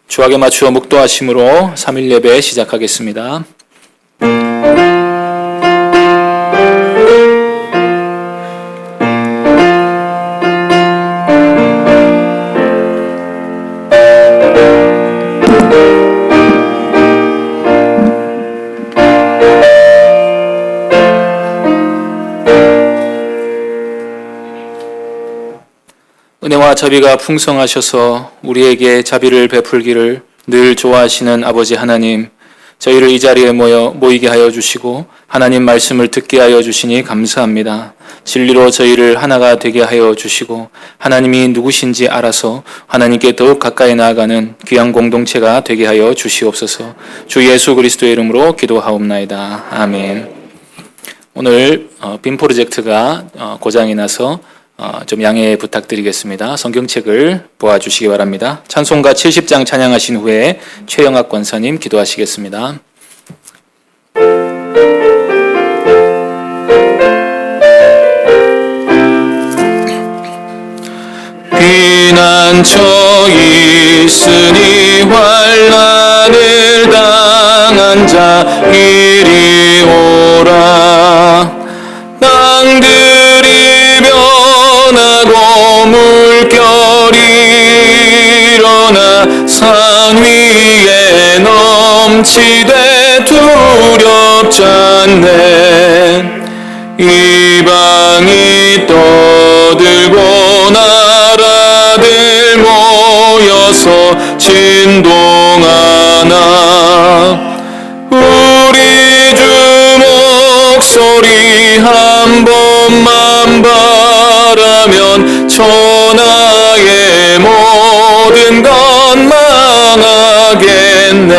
주악에 맞추어 묵도하심으로 3일 예배 시작하겠습니다. 은혜와 자비가 풍성하셔서 우리에게 자비를 베풀기를 늘 좋아하시는 아버지 하나님, 저희를 이 자리에 모이게 하여 주시고 하나님 말씀을 듣게 하여 주시니 감사합니다. 진리로 저희를 하나가 되게 하여 주시고 하나님이 누구신지 알아서 하나님께 더욱 가까이 나아가는 귀한 공동체가 되게 하여 주시옵소서. 주 예수 그리스도의 이름으로 기도하옵나이다. 아멘. 오늘 빔 프로젝트가 고장이 나서 좀 양해 부탁드리겠습니다. 성경책을 보아주시기 바랍니다. 찬송가 70장 찬양하신 후에 최영학 권사님 기도하시겠습니다. 피난처 있으니 환난을 당한 자 이리 오라. 땅들이 변하고 물결이 일어나 산 위에 넘치되 두렵지 않네. 이방이 떠들고 나라들 모여서 진동하나 우리 주 목소리 한 번만 바라면 천하의 모든 건 망하겠네.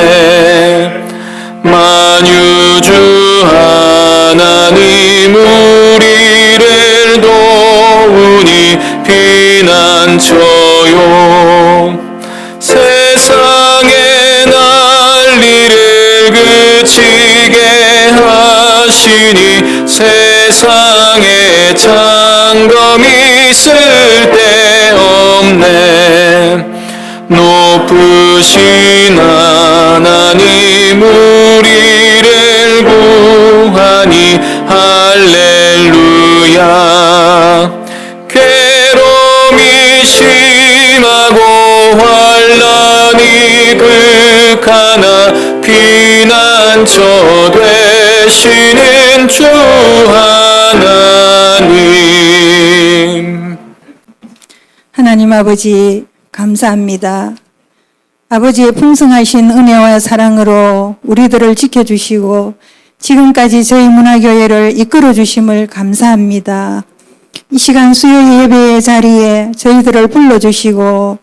만유주 하나님 우리를 도우니 피난처요. 세상의 난리를 그치게 하시니 세상에 창검이 쓸데없네. 높으신 하나님 우리를 구하니 할렐루야. 괴로움이 심하고 환난이 극하나 피난처 되시는 주 하나님. 하나님 아버지 감사합니다. 아버지의 풍성하신 은혜와 사랑으로 우리들을 지켜주시고 지금까지 저희 문화교회를 이끌어 주심을 감사합니다. 이 시간 수요 예배의 자리에 저희들을 불러주시고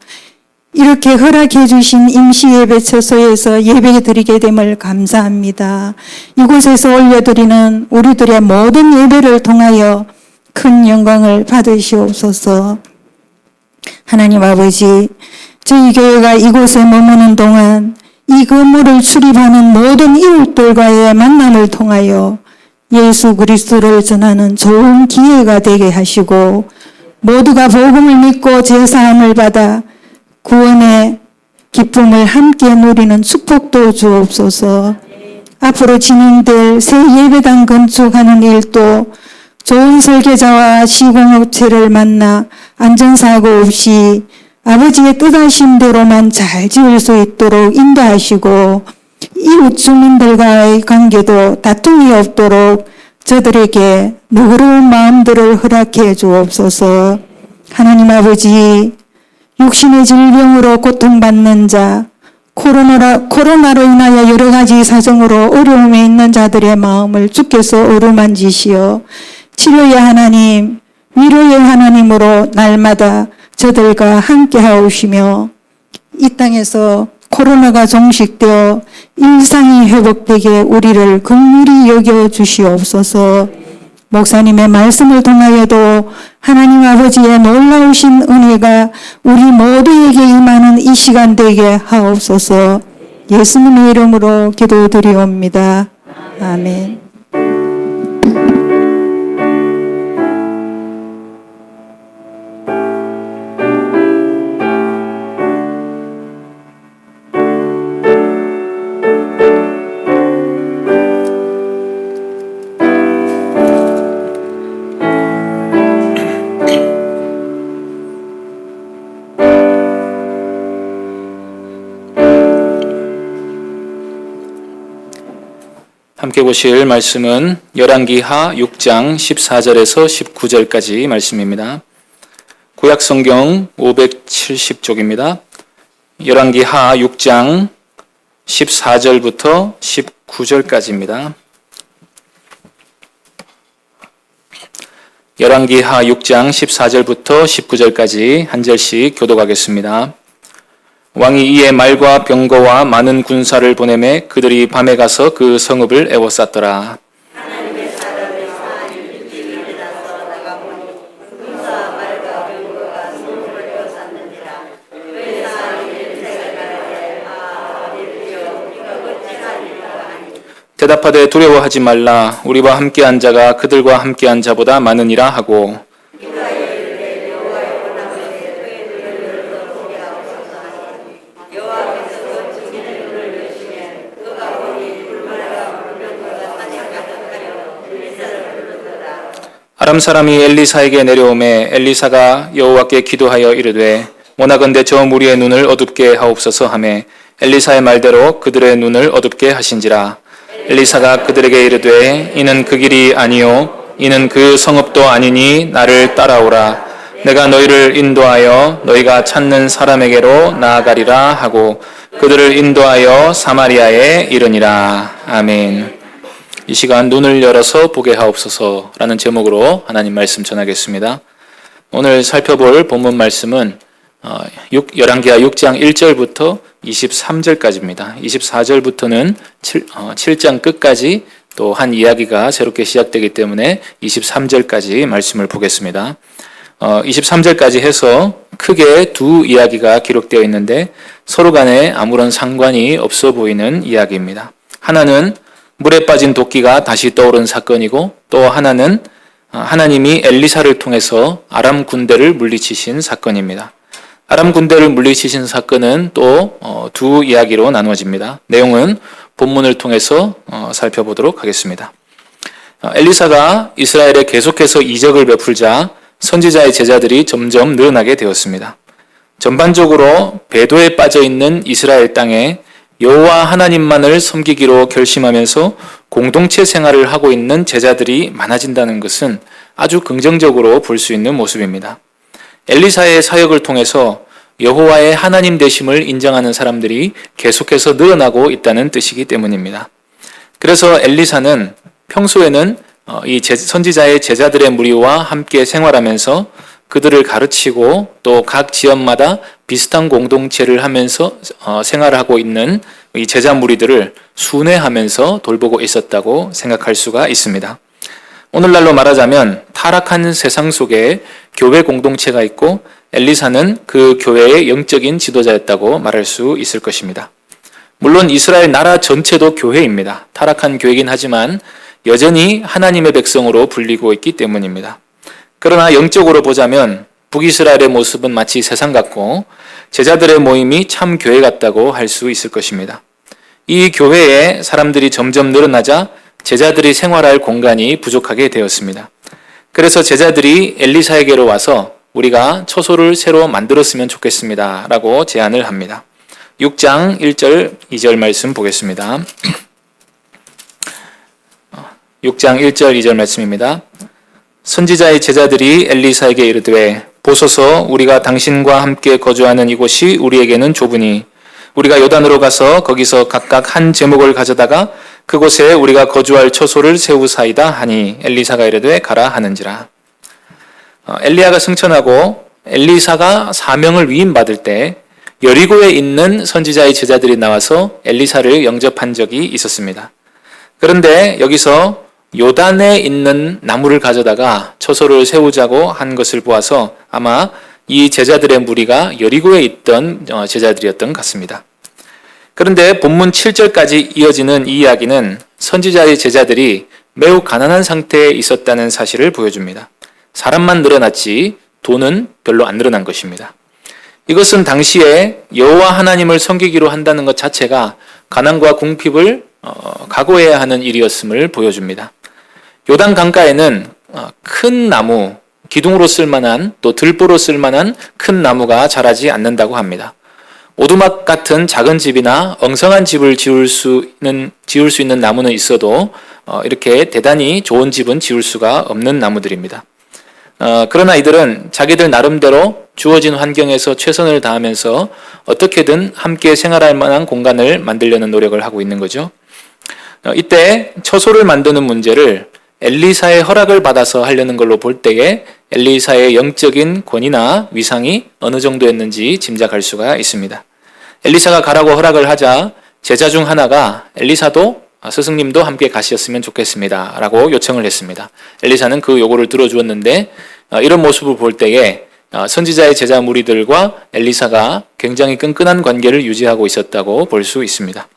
이렇게 허락해 주신 임시 예배 처소에서 예배 드리게 됨을 감사합니다. 이곳에서 올려드리는 우리들의 모든 예배를 통하여 큰 영광을 받으시옵소서. 하나님 아버지, 저희 교회가 이곳에 머무는 동안 이 건물을 출입하는 모든 이웃들과의 만남을 통하여 예수 그리스도를 전하는 좋은 기회가 되게 하시고 모두가 복음을 믿고 제사함을 받아 구원의 기쁨을 함께 누리는 축복도 주옵소서. 앞으로 진행될 새 예배당 건축하는 일도 좋은 설계자와 시공업체를 만나 안전사고 없이 아버지의 뜻하신 대로만 잘 지을 수 있도록 인도하시고 이웃 주민들과의 관계도 다툼이 없도록 저들에게 너그러운 마음들을 허락해 주옵소서. 하나님 아버지, 육신의 질병으로 고통받는 자, 코로나로 인하여 여러 가지 사정으로 어려움에 있는 자들의 마음을 주께서 어루만지시어 치료의 하나님, 위로의 하나님으로 날마다 저들과 함께 하오시며 이 땅에서 코로나가 종식되어 일상이 회복되게 우리를 긍휼히 여겨 주시옵소서. 목사님의 말씀을 통하여도 하나님 아버지의 놀라우신 은혜가 우리 모두에게 임하는 이 시간 되게 하옵소서. 예수님의 이름으로 기도드리옵니다. 아멘. 함께 보실 말씀은 열왕기하 6장 14절에서 19절까지 말씀입니다. 구약성경 570쪽입니다. 열왕기하 6장 14절부터 19절까지입니다. 열왕기하 6장 14절부터 19절까지 한 절씩 교독하겠습니다. 왕이 이에 말과 병거와 많은 군사를 보내매 그들이 밤에 가서 그 성읍을 에워쌌더라. 대답하되 두려워하지 말라. 우리와 함께한 자가 그들과 함께한 자보다 많으니라 하고 아람 사람이 엘리사에게 내려오매 엘리사가 여호와께 기도하여 이르되 원하건대 저 무리의 눈을 어둡게 하옵소서 하매 엘리사의 말대로 그들의 눈을 어둡게 하신지라. 엘리사가 그들에게 이르되 이는 그 길이 아니요 이는 그 성읍도 아니니 나를 따라오라. 내가 너희를 인도하여 너희가 찾는 사람에게로 나아가리라 하고 그들을 인도하여 사마리아에 이르니라. 아멘. 이 시간 눈을 열어서 보게 하옵소서라는 제목으로 하나님 말씀 전하겠습니다. 오늘 살펴볼 본문 말씀은 열왕기하 6장 1절부터 23절까지입니다. 24절부터는 7장 끝까지 또 한 이야기가 새롭게 시작되기 때문에 23절까지 말씀을 보겠습니다. 23절까지 해서 크게 두 이야기가 기록되어 있는데 서로 간에 아무런 상관이 없어 보이는 이야기입니다. 하나는 물에 빠진 도끼가 다시 떠오른 사건이고 또 하나는 하나님이 엘리사를 통해서 아람 군대를 물리치신 사건입니다. 아람 군대를 물리치신 사건은 또 두 이야기로 나누어집니다. 내용은 본문을 통해서 살펴보도록 하겠습니다. 엘리사가 이스라엘에 계속해서 이적을 베풀자 선지자의 제자들이 점점 늘어나게 되었습니다. 전반적으로 배도에 빠져 있는 이스라엘 땅에 여호와 하나님만을 섬기기로 결심하면서 공동체 생활을 하고 있는 제자들이 많아진다는 것은 아주 긍정적으로 볼 수 있는 모습입니다. 엘리사의 사역을 통해서 여호와의 하나님 되심을 인정하는 사람들이 계속해서 늘어나고 있다는 뜻이기 때문입니다. 그래서 엘리사는 평소에는 이 선지자의 제자들의 무리와 함께 생활하면서 그들을 가르치고 또 각 지역마다 비슷한 공동체를 하면서 생활하고 있는 이 제자 무리들을 순회하면서 돌보고 있었다고 생각할 수가 있습니다. 오늘날로 말하자면 타락한 세상 속에 교회 공동체가 있고 엘리사는 그 교회의 영적인 지도자였다고 말할 수 있을 것입니다. 물론 이스라엘 나라 전체도 교회입니다. 타락한 교회이긴 하지만 여전히 하나님의 백성으로 불리고 있기 때문입니다. 그러나 영적으로 보자면 북이스라엘의 모습은 마치 세상 같고 제자들의 모임이 참 교회 같다고 할 수 있을 것입니다. 이 교회에 사람들이 점점 늘어나자 제자들이 생활할 공간이 부족하게 되었습니다. 그래서 제자들이 엘리사에게로 와서 우리가 처소를 새로 만들었으면 좋겠습니다 라고 제안을 합니다. 6장 1절 2절 말씀 보겠습니다. 6장 1절 2절 말씀입니다. 선지자의 제자들이 엘리사에게 이르되 보소서 우리가 당신과 함께 거주하는 이곳이 우리에게는 좁으니 우리가 요단으로 가서 거기서 각각 한 제목을 가져다가 그곳에 우리가 거주할 처소를 세우사이다 하니 엘리사가 이르되 가라 하는지라. 엘리야가 승천하고 엘리사가 사명을 위임받을 때 여리고에 있는 선지자의 제자들이 나와서 엘리사를 영접한 적이 있었습니다. 그런데 여기서 요단에 있는 나무를 가져다가 처소를 세우자고 한 것을 보아서 아마 이 제자들의 무리가 여리고에 있던 제자들이었던 것 같습니다. 그런데 본문 7절까지 이어지는 이 이야기는 선지자의 제자들이 매우 가난한 상태에 있었다는 사실을 보여줍니다. 사람만 늘어났지 돈은 별로 안 늘어난 것입니다. 이것은 당시에 여호와 하나님을 섬기기로 한다는 것 자체가 가난과 궁핍을 각오해야 하는 일이었음을 보여줍니다. 요단 강가에는 큰 나무, 기둥으로 쓸만한 또 들보로 쓸만한 큰 나무가 자라지 않는다고 합니다. 오두막 같은 작은 집이나 엉성한 집을 지을 수 있는 나무는 있어도 이렇게 대단히 좋은 집은 지을 수가 없는 나무들입니다. 그러나 이들은 자기들 나름대로 주어진 환경에서 최선을 다하면서 어떻게든 함께 생활할 만한 공간을 만들려는 노력을 하고 있는 거죠. 이때 처소를 만드는 문제를 엘리사의 허락을 받아서 하려는 걸로 볼 때에 엘리사의 영적인 권위나 위상이 어느 정도였는지 짐작할 수가 있습니다. 엘리사가 가라고 허락을 하자 제자 중 하나가 엘리사도 스승님도 함께 가셨으면 좋겠습니다 라고 요청을 했습니다. 엘리사는 그 요구를 들어주었는데 이런 모습을 볼 때에 선지자의 제자 무리들과 엘리사가 굉장히 끈끈한 관계를 유지하고 있었다고 볼 수 있습니다.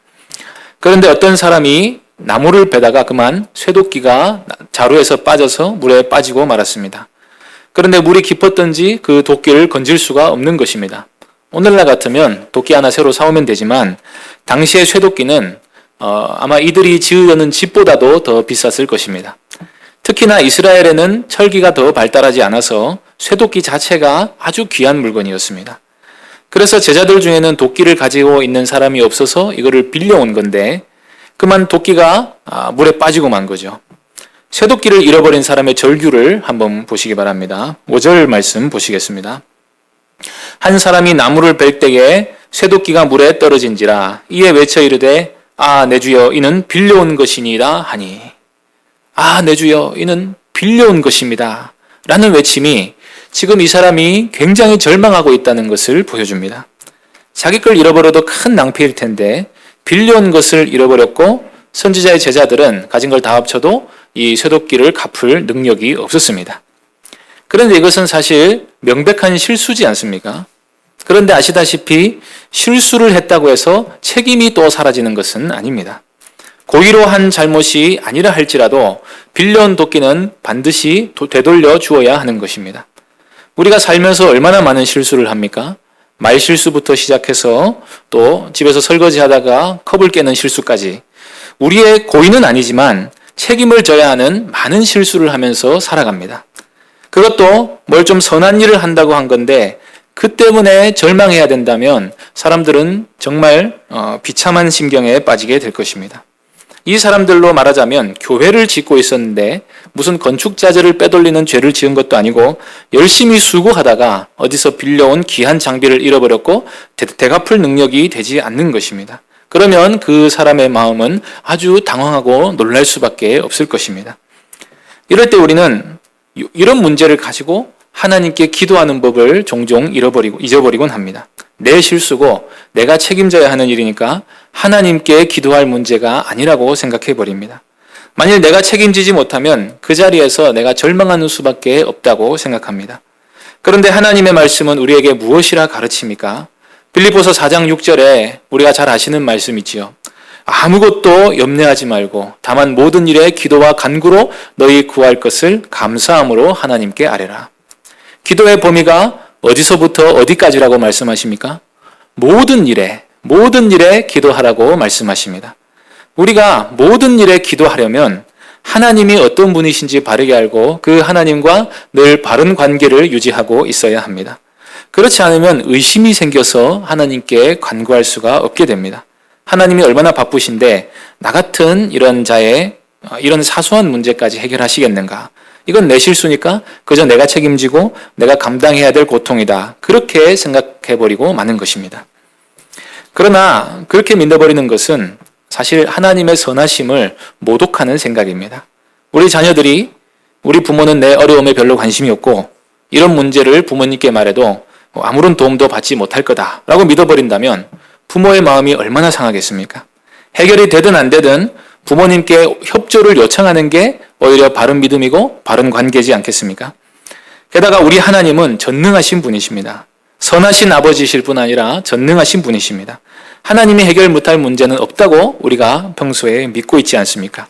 그런데 어떤 사람이 나무를 베다가 그만 쇠도끼가 자루에서 빠져서 물에 빠지고 말았습니다. 그런데 물이 깊었던지 그 도끼를 건질 수가 없는 것입니다. 오늘날 같으면 도끼 하나 새로 사오면 되지만 당시의 쇠도끼는 아마 이들이 지으려는 집보다도 더 비쌌을 것입니다. 특히나 이스라엘에는 철기가 더 발달하지 않아서 쇠도끼 자체가 아주 귀한 물건이었습니다. 그래서 제자들 중에는 도끼를 가지고 있는 사람이 없어서 이거를 빌려온 건데 그만 도끼가 물에 빠지고 만 거죠. 쇠도끼를 잃어버린 사람의 절규를 한번 보시기 바랍니다. 5절 말씀 보시겠습니다. 한 사람이 나무를 벨 때에 쇠도끼가 물에 떨어진지라 이에 외쳐 이르되 내 주여 이는 빌려온 것이니이다 하니 내 주여 이는 빌려온 것입니다 라는 외침이 지금 이 사람이 굉장히 절망하고 있다는 것을 보여줍니다. 자기 걸 잃어버려도 큰 낭패일 텐데 빌려온 것을 잃어버렸고 선지자의 제자들은 가진 걸 다 합쳐도 이 쇠도끼를 갚을 능력이 없었습니다. 그런데 이것은 사실 명백한 실수지 않습니까? 그런데 아시다시피 실수를 했다고 해서 책임이 또 사라지는 것은 아닙니다. 고의로 한 잘못이 아니라 할지라도 빌려온 도끼는 반드시 되돌려 주어야 하는 것입니다. 우리가 살면서 얼마나 많은 실수를 합니까? 말 실수부터 시작해서 또 집에서 설거지하다가 컵을 깨는 실수까지 우리의 고의는 아니지만 책임을 져야 하는 많은 실수를 하면서 살아갑니다. 그것도 뭘 좀 선한 일을 한다고 한 건데 그 때문에 절망해야 된다면 사람들은 정말 비참한 심경에 빠지게 될 것입니다. 이 사람들로 말하자면 교회를 짓고 있었는데 무슨 건축자재를 빼돌리는 죄를 지은 것도 아니고 열심히 수고하다가 어디서 빌려온 귀한 장비를 잃어버렸고 되갚을 능력이 되지 않는 것입니다. 그러면 그 사람의 마음은 아주 당황하고 놀랄 수밖에 없을 것입니다. 이럴 때 우리는 이런 문제를 가지고 하나님께 기도하는 법을 종종 잊어버리곤 합니다. 내 실수고 내가 책임져야 하는 일이니까 하나님께 기도할 문제가 아니라고 생각해 버립니다. 만일 내가 책임지지 못하면 그 자리에서 내가 절망하는 수밖에 없다고 생각합니다. 그런데 하나님의 말씀은 우리에게 무엇이라 가르칩니까? 빌립보서 4장 6절에 우리가 잘 아시는 말씀이지요. 아무것도 염려하지 말고 다만 모든 일에 기도와 간구로 너희 구할 것을 감사함으로 하나님께 아뢰라. 기도의 범위가 어디서부터 어디까지라고 말씀하십니까? 모든 일에 기도하라고 말씀하십니다. 우리가 모든 일에 기도하려면 하나님이 어떤 분이신지 바르게 알고 그 하나님과 늘 바른 관계를 유지하고 있어야 합니다. 그렇지 않으면 의심이 생겨서 하나님께 간구할 수가 없게 됩니다. 하나님이 얼마나 바쁘신데 나 같은 이런 자의 이런 사소한 문제까지 해결하시겠는가? 이건 내 실수니까 그저 내가 책임지고 내가 감당해야 될 고통이다. 그렇게 생각해버리고 마는 것입니다. 그러나 그렇게 믿어버리는 것은 사실 하나님의 선하심을 모독하는 생각입니다. 우리 자녀들이 우리 부모는 내 어려움에 별로 관심이 없고 이런 문제를 부모님께 말해도 아무런 도움도 받지 못할 거다라고 믿어버린다면 부모의 마음이 얼마나 상하겠습니까? 해결이 되든 안 되든 부모님께 협조를 요청하는 게 오히려 바른 믿음이고 바른 관계지 않겠습니까? 게다가 우리 하나님은 전능하신 분이십니다. 선하신 아버지실 뿐 아니라 전능하신 분이십니다. 하나님이 해결 못할 문제는 없다고 우리가 평소에 믿고 있지 않습니까?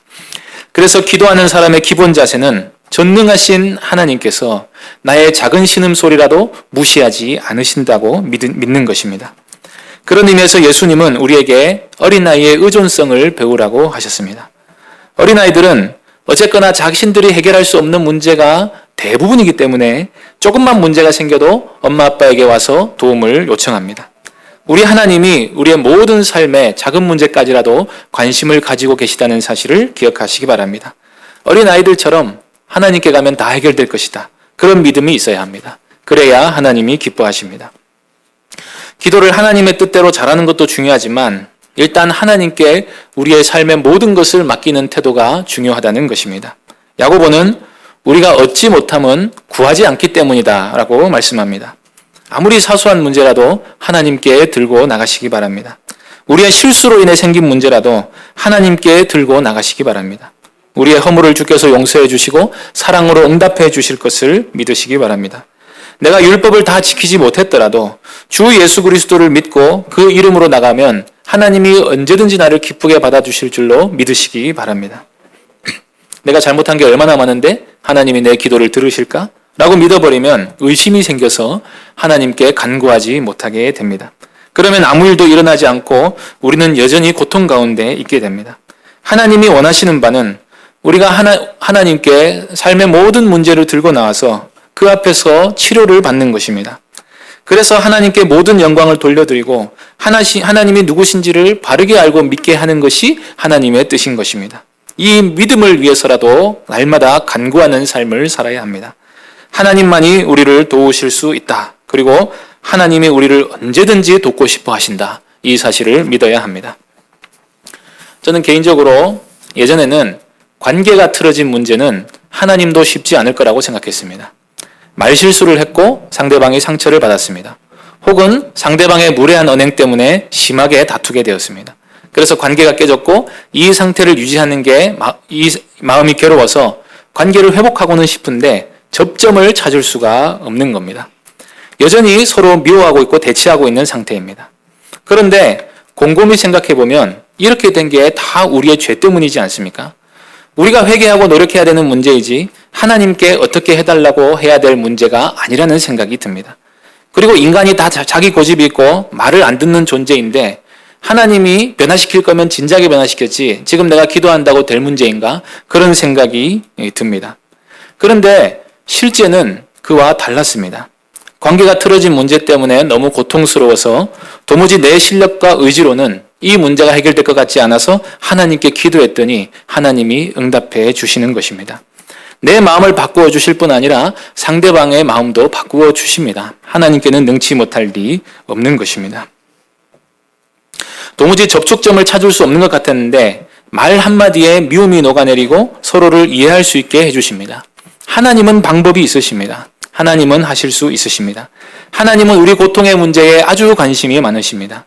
그래서 기도하는 사람의 기본 자세는 전능하신 하나님께서 나의 작은 신음소리라도 무시하지 않으신다고 믿는 것입니다. 그런 의미에서 예수님은 우리에게 어린아이의 의존성을 배우라고 하셨습니다. 어린아이들은 어쨌거나 자신들이 해결할 수 없는 문제가 대부분이기 때문에 조금만 문제가 생겨도 엄마 아빠에게 와서 도움을 요청합니다. 우리 하나님이 우리의 모든 삶의 작은 문제까지라도 관심을 가지고 계시다는 사실을 기억하시기 바랍니다. 어린아이들처럼 하나님께 가면 다 해결될 것이다. 그런 믿음이 있어야 합니다. 그래야 하나님이 기뻐하십니다. 기도를 하나님의 뜻대로 잘하는 것도 중요하지만 일단 하나님께 우리의 삶의 모든 것을 맡기는 태도가 중요하다는 것입니다. 야고보는 우리가 얻지 못함은 구하지 않기 때문이다 라고 말씀합니다. 아무리 사소한 문제라도 하나님께 들고 나가시기 바랍니다. 우리의 실수로 인해 생긴 문제라도 하나님께 들고 나가시기 바랍니다. 우리의 허물을 주께서 용서해 주시고 사랑으로 응답해 주실 것을 믿으시기 바랍니다. 내가 율법을 다 지키지 못했더라도 주 예수 그리스도를 믿고 그 이름으로 나가면 하나님이 언제든지 나를 기쁘게 받아주실 줄로 믿으시기 바랍니다. 내가 잘못한 게 얼마나 많은데 하나님이 내 기도를 들으실까? 라고 믿어버리면 의심이 생겨서 하나님께 간구하지 못하게 됩니다. 그러면 아무 일도 일어나지 않고 우리는 여전히 고통 가운데 있게 됩니다. 하나님이 원하시는 바는 우리가 하나님께 삶의 모든 문제를 들고 나와서 그 앞에서 치료를 받는 것입니다. 그래서 하나님께 모든 영광을 돌려드리고 하나님이 누구신지를 바르게 알고 믿게 하는 것이 하나님의 뜻인 것입니다. 이 믿음을 위해서라도 날마다 간구하는 삶을 살아야 합니다. 하나님만이 우리를 도우실 수 있다. 그리고 하나님이 우리를 언제든지 돕고 싶어 하신다. 이 사실을 믿어야 합니다. 저는 개인적으로 예전에는 관계가 틀어진 문제는 하나님도 쉽지 않을 거라고 생각했습니다. 말실수를 했고 상대방이 상처를 받았습니다. 혹은 상대방의 무례한 언행 때문에 심하게 다투게 되었습니다. 그래서 관계가 깨졌고 이 상태를 유지하는 게 마음이 괴로워서 관계를 회복하고는 싶은데 접점을 찾을 수가 없는 겁니다. 여전히 서로 미워하고 있고 대치하고 있는 상태입니다. 그런데 곰곰이 생각해 보면 이렇게 된 게 다 우리의 죄 때문이지 않습니까? 우리가 회개하고 노력해야 되는 문제이지 하나님께 어떻게 해달라고 해야 될 문제가 아니라는 생각이 듭니다. 그리고 인간이 다 자기 고집이 있고 말을 안 듣는 존재인데 하나님이 변화시킬 거면 진작에 변화시켰지 지금 내가 기도한다고 될 문제인가? 그런 생각이 듭니다. 그런데 실제는 그와 달랐습니다. 관계가 틀어진 문제 때문에 너무 고통스러워서 도무지 내 실력과 의지로는 이 문제가 해결될 것 같지 않아서 하나님께 기도했더니 하나님이 응답해 주시는 것입니다. 내 마음을 바꾸어 주실 뿐 아니라 상대방의 마음도 바꾸어 주십니다. 하나님께는 능치 못할 일이 없는 것입니다. 도무지 접촉점을 찾을 수 없는 것 같았는데 말 한마디에 미움이 녹아내리고 서로를 이해할 수 있게 해주십니다. 하나님은 방법이 있으십니다. 하나님은 하실 수 있으십니다. 하나님은 우리 고통의 문제에 아주 관심이 많으십니다.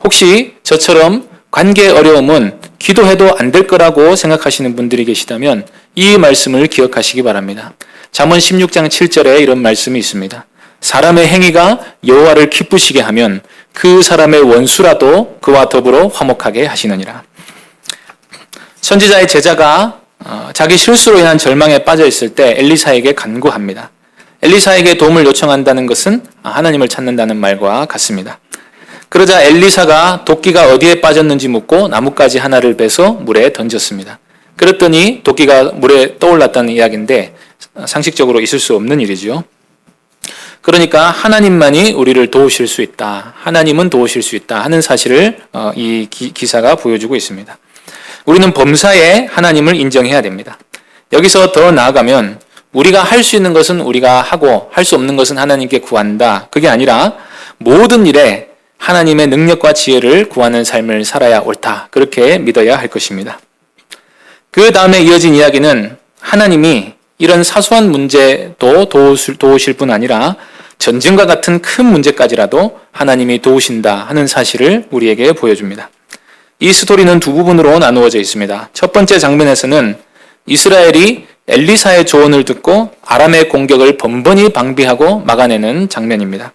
혹시 저처럼 관계 어려움은 기도해도 안 될 거라고 생각하시는 분들이 계시다면 이 말씀을 기억하시기 바랍니다. 잠언 16장 7절에 이런 말씀이 있습니다. 사람의 행위가 여호와를 기쁘시게 하면 그 사람의 원수라도 그와 더불어 화목하게 하시느니라. 선지자의 제자가 자기 실수로 인한 절망에 빠져 있을 때 엘리사에게 간구합니다. 엘리사에게 도움을 요청한다는 것은 하나님을 찾는다는 말과 같습니다. 그러자 엘리사가 도끼가 어디에 빠졌는지 묻고 나뭇가지 하나를 베서 물에 던졌습니다. 그랬더니 도끼가 물에 떠올랐다는 이야기인데 상식적으로 있을 수 없는 일이죠. 그러니까 하나님만이 우리를 도우실 수 있다. 하나님은 도우실 수 있다 하는 사실을 이 기사가 보여주고 있습니다. 우리는 범사에 하나님을 인정해야 됩니다. 여기서 더 나아가면 우리가 할 수 있는 것은 우리가 하고 할 수 없는 것은 하나님께 구한다. 그게 아니라 모든 일에 하나님의 능력과 지혜를 구하는 삶을 살아야 옳다. 그렇게 믿어야 할 것입니다. 그 다음에 이어진 이야기는 하나님이 이런 사소한 문제도 도우실 뿐 아니라 전쟁과 같은 큰 문제까지라도 하나님이 도우신다 하는 사실을 우리에게 보여줍니다. 이 스토리는 두 부분으로 나누어져 있습니다. 첫 번째 장면에서는 이스라엘이 엘리사의 조언을 듣고 아람의 공격을 번번이 방비하고 막아내는 장면입니다.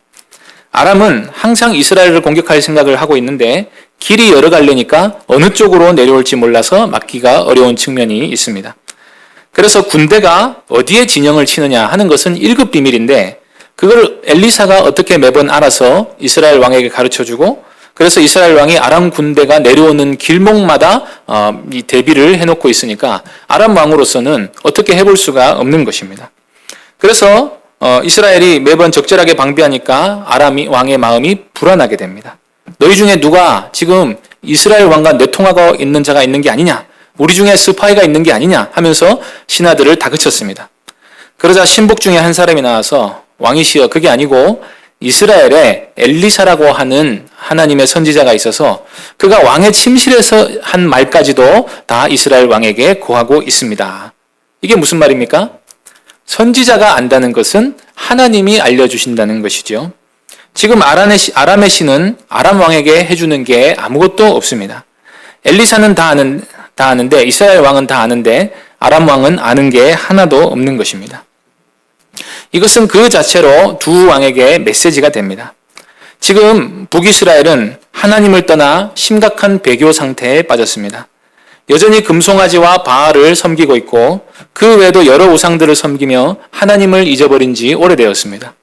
아람은 항상 이스라엘을 공격할 생각을 하고 있는데 길이 여러 갈래니까 어느 쪽으로 내려올지 몰라서 막기가 어려운 측면이 있습니다. 그래서 군대가 어디에 진영을 치느냐 하는 것은 1급 비밀인데 그걸 엘리사가 어떻게 매번 알아서 이스라엘 왕에게 가르쳐주고 그래서 이스라엘 왕이 아람 군대가 내려오는 길목마다 이 대비를 해놓고 있으니까 아람 왕으로서는 어떻게 해볼 수가 없는 것입니다. 그래서 이스라엘이 매번 적절하게 방비하니까 아람 왕의 마음이 불안하게 됩니다. 너희 중에 누가 지금 이스라엘 왕과 내통하고 있는 자가 있는 게 아니냐? 우리 중에 스파이가 있는 게 아니냐? 하면서 신하들을 다그쳤습니다. 그러자 신복 중에 한 사람이 나와서 왕이시여, 그게 아니고 이스라엘에 엘리사라고 하는 하나님의 선지자가 있어서 그가 왕의 침실에서 한 말까지도 다 이스라엘 왕에게 고하고 있습니다. 이게 무슨 말입니까? 선지자가 안다는 것은 하나님이 알려주신다는 것이죠. 지금 아람의 신은 아람 왕에게 해주는 게 아무것도 없습니다. 엘리사는 다 아는데, 이스라엘 왕은 다 아는데 아람 왕은 아는 게 하나도 없는 것입니다. 이것은 그 자체로 두 왕에게 메시지가 됩니다. 지금 북이스라엘은 하나님을 떠나 심각한 배교 상태에 빠졌습니다. 여전히 금송아지와 바알을 섬기고 있고 그 외에도 여러 우상들을 섬기며 하나님을 잊어버린 지 오래되었습니다.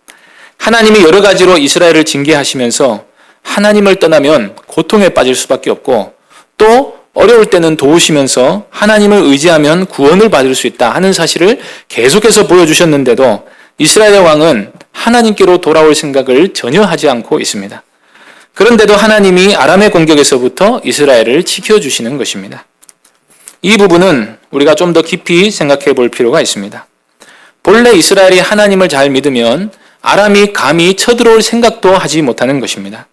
하나님이 여러 가지로 이스라엘을 징계하시면서 하나님을 떠나면 고통에 빠질 수밖에 없고 또 어려울 때는 도우시면서 하나님을 의지하면 구원을 받을 수 있다 하는 사실을 계속해서 보여주셨는데도 이스라엘의 왕은 하나님께로 돌아올 생각을 전혀 하지 않고 있습니다. 그런데도 하나님이 아람의 공격에서부터 이스라엘을 지켜주시는 것입니다. 이 부분은 우리가 좀 더 깊이 생각해 볼 필요가 있습니다. 본래 이스라엘이 하나님을 잘 믿으면 아람이 감히 쳐들어올 생각도 하지 못하는 것입니다.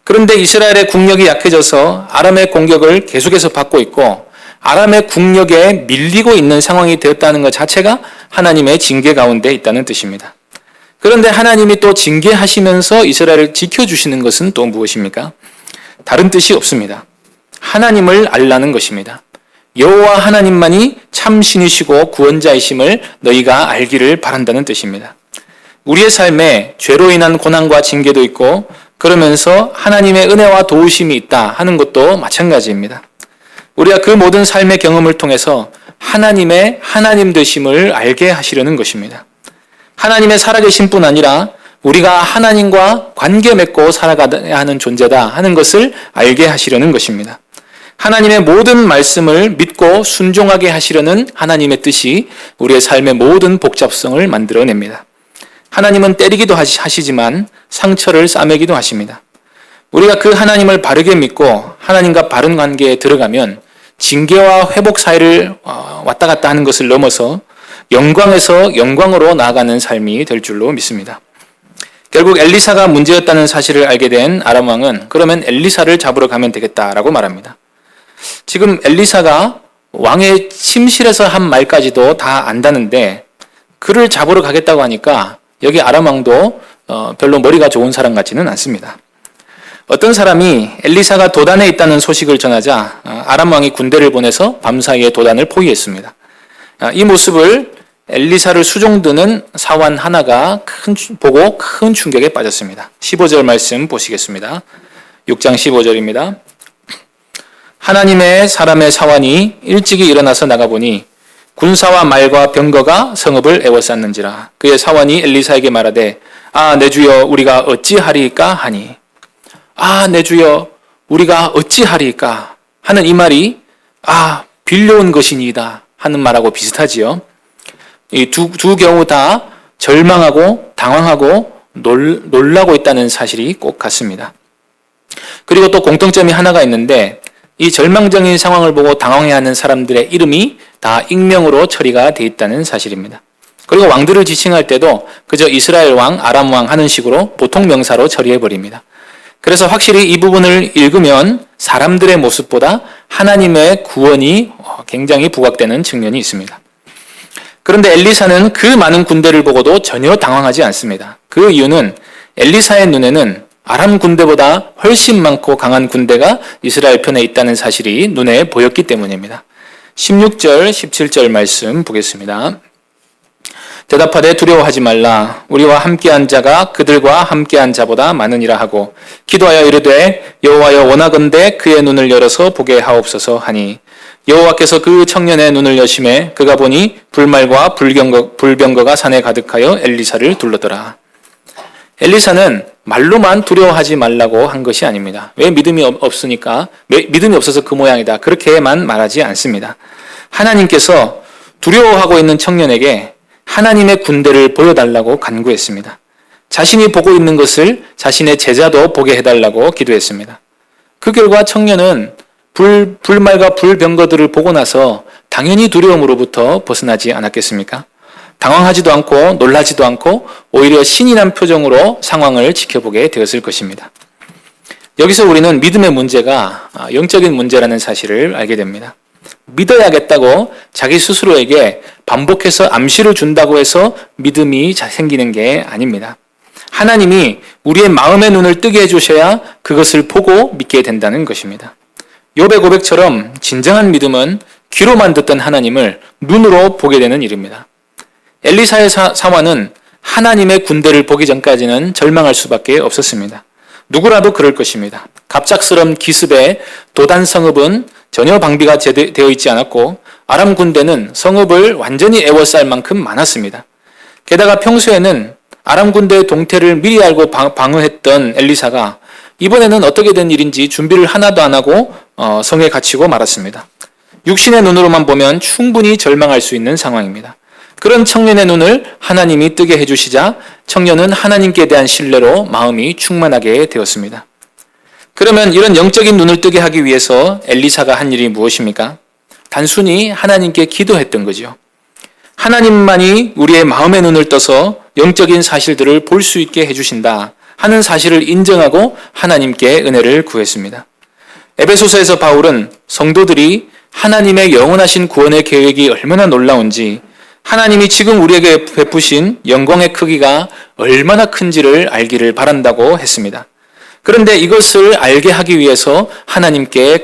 그런데 이스라엘의 국력이 약해져서 아람의 공격을 계속해서 받고 있고 아람의 국력에 밀리고 있는 상황이 되었다는 것 자체가 하나님의 징계 가운데 있다는 뜻입니다. 그런데 하나님이 또 징계하시면서 이스라엘을 지켜주시는 것은 또 무엇입니까? 다른 뜻이 없습니다. 하나님을 알라는 것입니다. 여호와 하나님만이 참 신이시고 구원자이심을 너희가 알기를 바란다는 뜻입니다. 우리의 삶에 죄로 인한 고난과 징계도 있고 그러면서 하나님의 은혜와 도우심이 있다 하는 것도 마찬가지입니다. 우리가 그 모든 삶의 경험을 통해서 하나님의 하나님 되심을 알게 하시려는 것입니다. 하나님의 살아계신 뿐 아니라 우리가 하나님과 관계 맺고 살아가야 하는 존재다 하는 것을 알게 하시려는 것입니다. 하나님의 모든 말씀을 믿고 순종하게 하시려는 하나님의 뜻이 우리의 삶의 모든 복잡성을 만들어냅니다. 하나님은 때리기도 하시지만 상처를 싸매기도 하십니다. 우리가 그 하나님을 바르게 믿고 하나님과 바른 관계에 들어가면 징계와 회복 사이를 왔다 갔다 하는 것을 넘어서 영광에서 영광으로 나아가는 삶이 될 줄로 믿습니다. 결국 엘리사가 문제였다는 사실을 알게 된 아람 왕은 그러면 엘리사를 잡으러 가면 되겠다라고 말합니다. 지금 엘리사가 왕의 침실에서 한 말까지도 다 안다는데 그를 잡으러 가겠다고 하니까 여기 아람 왕도 별로 머리가 좋은 사람 같지는 않습니다. 어떤 사람이 엘리사가 도단에 있다는 소식을 전하자 아람 왕이 군대를 보내서 밤사이에 도단을 포위했습니다. 이 모습을 엘리사를 수종드는 사원 하나가 보고 큰 충격에 빠졌습니다. 15절 말씀 보시겠습니다. 6장 15절입니다. 하나님의 사람의 사원이 일찍이 일어나서 나가보니 군사와 말과 병거가 성읍을 에워쌌는지라. 그의 사원이 엘리사에게 말하되 내 주여 우리가 어찌하리이까 하니. 내 주여 우리가 어찌하리이까 하는 이 말이 빌려온 것이니이다 하는 말하고 비슷하지요. 이 두 경우 다 절망하고 당황하고 놀라고 있다는 사실이 꼭 같습니다. 그리고 또 공통점이 하나가 있는데 이 절망적인 상황을 보고 당황해하는 사람들의 이름이 다 익명으로 처리가 돼 있다는 사실입니다. 그리고 왕들을 지칭할 때도 그저 이스라엘 왕, 아람 왕 하는 식으로 보통 명사로 처리해버립니다. 그래서 확실히 이 부분을 읽으면 사람들의 모습보다 하나님의 구원이 굉장히 부각되는 측면이 있습니다. 그런데 엘리사는 그 많은 군대를 보고도 전혀 당황하지 않습니다. 그 이유는 엘리사의 눈에는 아람 군대보다 훨씬 많고 강한 군대가 이스라엘 편에 있다는 사실이 눈에 보였기 때문입니다. 16절, 17절 말씀 보겠습니다. 대답하되 두려워하지 말라. 우리와 함께한 자가 그들과 함께한 자보다 많으니라 하고 기도하여 이르되 여호와여 원하건대 그의 눈을 열어서 보게 하옵소서 하니 여호와께서 그 청년의 눈을 여심해 그가 보니 불말과 불병거가 산에 가득하여 엘리사를 둘러더라. 엘리사는 말로만 두려워하지 말라고 한 것이 아닙니다. 왜 믿음이 없어서 그 모양이다 그렇게만 말하지 않습니다. 하나님께서 두려워하고 있는 청년에게 하나님의 군대를 보여달라고 간구했습니다. 자신이 보고 있는 것을 자신의 제자도 보게 해달라고 기도했습니다. 그 결과 청년은 불말과 불병거들을 보고 나서 당연히 두려움으로부터 벗어나지 않았겠습니까? 당황하지도 않고 놀라지도 않고 오히려 신이 난 표정으로 상황을 지켜보게 되었을 것입니다. 여기서 우리는 믿음의 문제가 영적인 문제라는 사실을 알게 됩니다. 믿어야겠다고 자기 스스로에게 반복해서 암시를 준다고 해서 믿음이 생기는 게 아닙니다. 하나님이 우리의 마음의 눈을 뜨게 해주셔야 그것을 보고 믿게 된다는 것입니다. 욥의 고백처럼 진정한 믿음은 귀로만 듣던 하나님을 눈으로 보게 되는 일입니다. 엘리사의 상황은 하나님의 군대를 보기 전까지는 절망할 수밖에 없었습니다. 누구라도 그럴 것입니다. 갑작스런 기습에 도단 성읍은 전혀 방비가 되어 있지 않았고 아람 군대는 성읍을 완전히 에워쌀 만큼 많았습니다. 게다가 평소에는 아람 군대의 동태를 미리 알고 방어했던 엘리사가 이번에는 어떻게 된 일인지 준비를 하나도 안 하고 성에 갇히고 말았습니다. 육신의 눈으로만 보면 충분히 절망할 수 있는 상황입니다. 그런 청년의 눈을 하나님이 뜨게 해주시자 청년은 하나님께 대한 신뢰로 마음이 충만하게 되었습니다. 그러면 이런 영적인 눈을 뜨게 하기 위해서 엘리사가 한 일이 무엇입니까? 단순히 하나님께 기도했던 거죠. 하나님만이 우리의 마음의 눈을 떠서 영적인 사실들을 볼 수 있게 해주신다 하는 사실을 인정하고 하나님께 은혜를 구했습니다. 에베소서에서 바울은 성도들이 하나님의 영원하신 구원의 계획이 얼마나 놀라운지, 하나님이 지금 우리에게 베푸신 영광의 크기가 얼마나 큰지를 알기를 바란다고 했습니다. 그런데 이것을 알게 하기 위해서 하나님께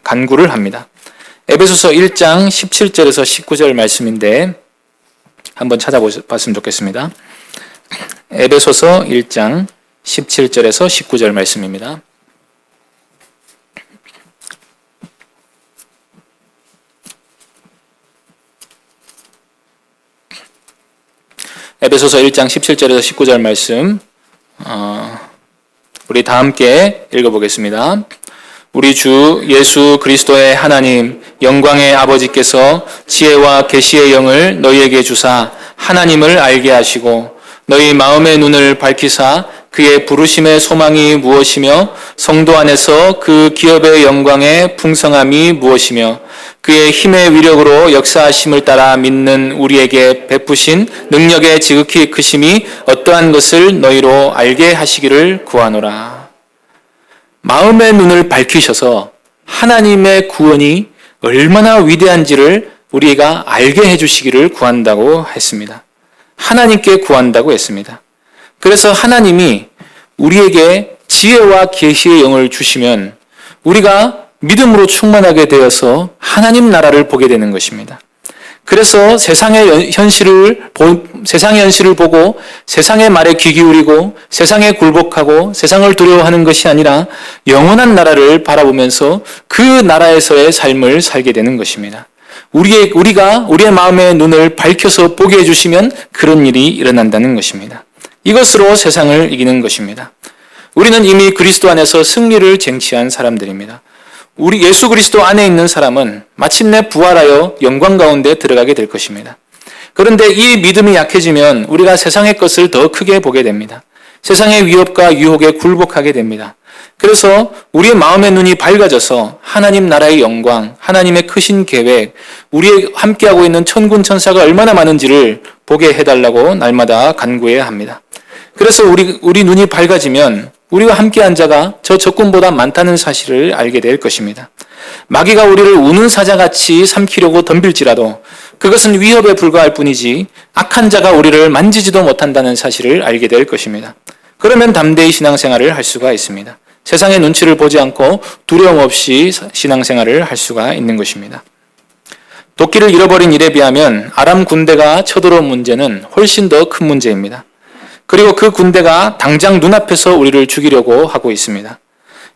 간구를 합니다. 에베소서 1장 17절에서 19절 말씀인데 한번 찾아봤으면 좋겠습니다. 에베소서 1장 17절에서 19절 말씀입니다. 에베소서 1장 17절에서 19절 말씀 우리 다 함께 읽어보겠습니다. 우리 주 예수 그리스도의 하나님 영광의 아버지께서 지혜와 계시의 영을 너희에게 주사 하나님을 알게 하시고 너희 마음의 눈을 밝히사 그의 부르심의 소망이 무엇이며 성도 안에서 그 기업의 영광의 풍성함이 무엇이며 그의 힘의 위력으로 역사하심을 따라 믿는 우리에게 베푸신 능력의 지극히 크심이 어떠한 것을 너희로 알게 하시기를 구하노라. 마음의 눈을 밝히셔서 하나님의 구원이 얼마나 위대한지를 우리가 알게 해주시기를 구한다고 했습니다. 하나님께 구한다고 했습니다. 그래서 하나님이 우리에게 지혜와 계시의 영을 주시면 우리가 믿음으로 충만하게 되어서 하나님 나라를 보게 되는 것입니다. 그래서 세상의 현실을 보고 세상의 말에 귀 기울이고 세상에 굴복하고 세상을 두려워하는 것이 아니라 영원한 나라를 바라보면서 그 나라에서의 삶을 살게 되는 것입니다. 우리가 우리의 마음의 눈을 밝혀서 보게 해주시면 그런 일이 일어난다는 것입니다. 이것으로 세상을 이기는 것입니다. 우리는 이미 그리스도 안에서 승리를 쟁취한 사람들입니다. 우리 예수 그리스도 안에 있는 사람은 마침내 부활하여 영광 가운데 들어가게 될 것입니다. 그런데 이 믿음이 약해지면 우리가 세상의 것을 더 크게 보게 됩니다. 세상의 위협과 유혹에 굴복하게 됩니다. 그래서 우리의 마음의 눈이 밝아져서 하나님 나라의 영광, 하나님의 크신 계획, 우리의 함께하고 있는 천군 천사가 얼마나 많은지를 보게 해달라고 날마다 간구해야 합니다. 그래서 우리 눈이 밝아지면 우리와 함께한 자가 저 적군보다 많다는 사실을 알게 될 것입니다. 마귀가 우리를 우는 사자같이 삼키려고 덤빌지라도 그것은 위협에 불과할 뿐이지 악한 자가 우리를 만지지도 못한다는 사실을 알게 될 것입니다. 그러면 담대히 신앙생활을 할 수가 있습니다. 세상의 눈치를 보지 않고 두려움 없이 신앙생활을 할 수가 있는 것입니다. 도끼를 잃어버린 일에 비하면 아람 군대가 쳐들어온 문제는 훨씬 더 큰 문제입니다. 그리고 그 군대가 당장 눈앞에서 우리를 죽이려고 하고 있습니다.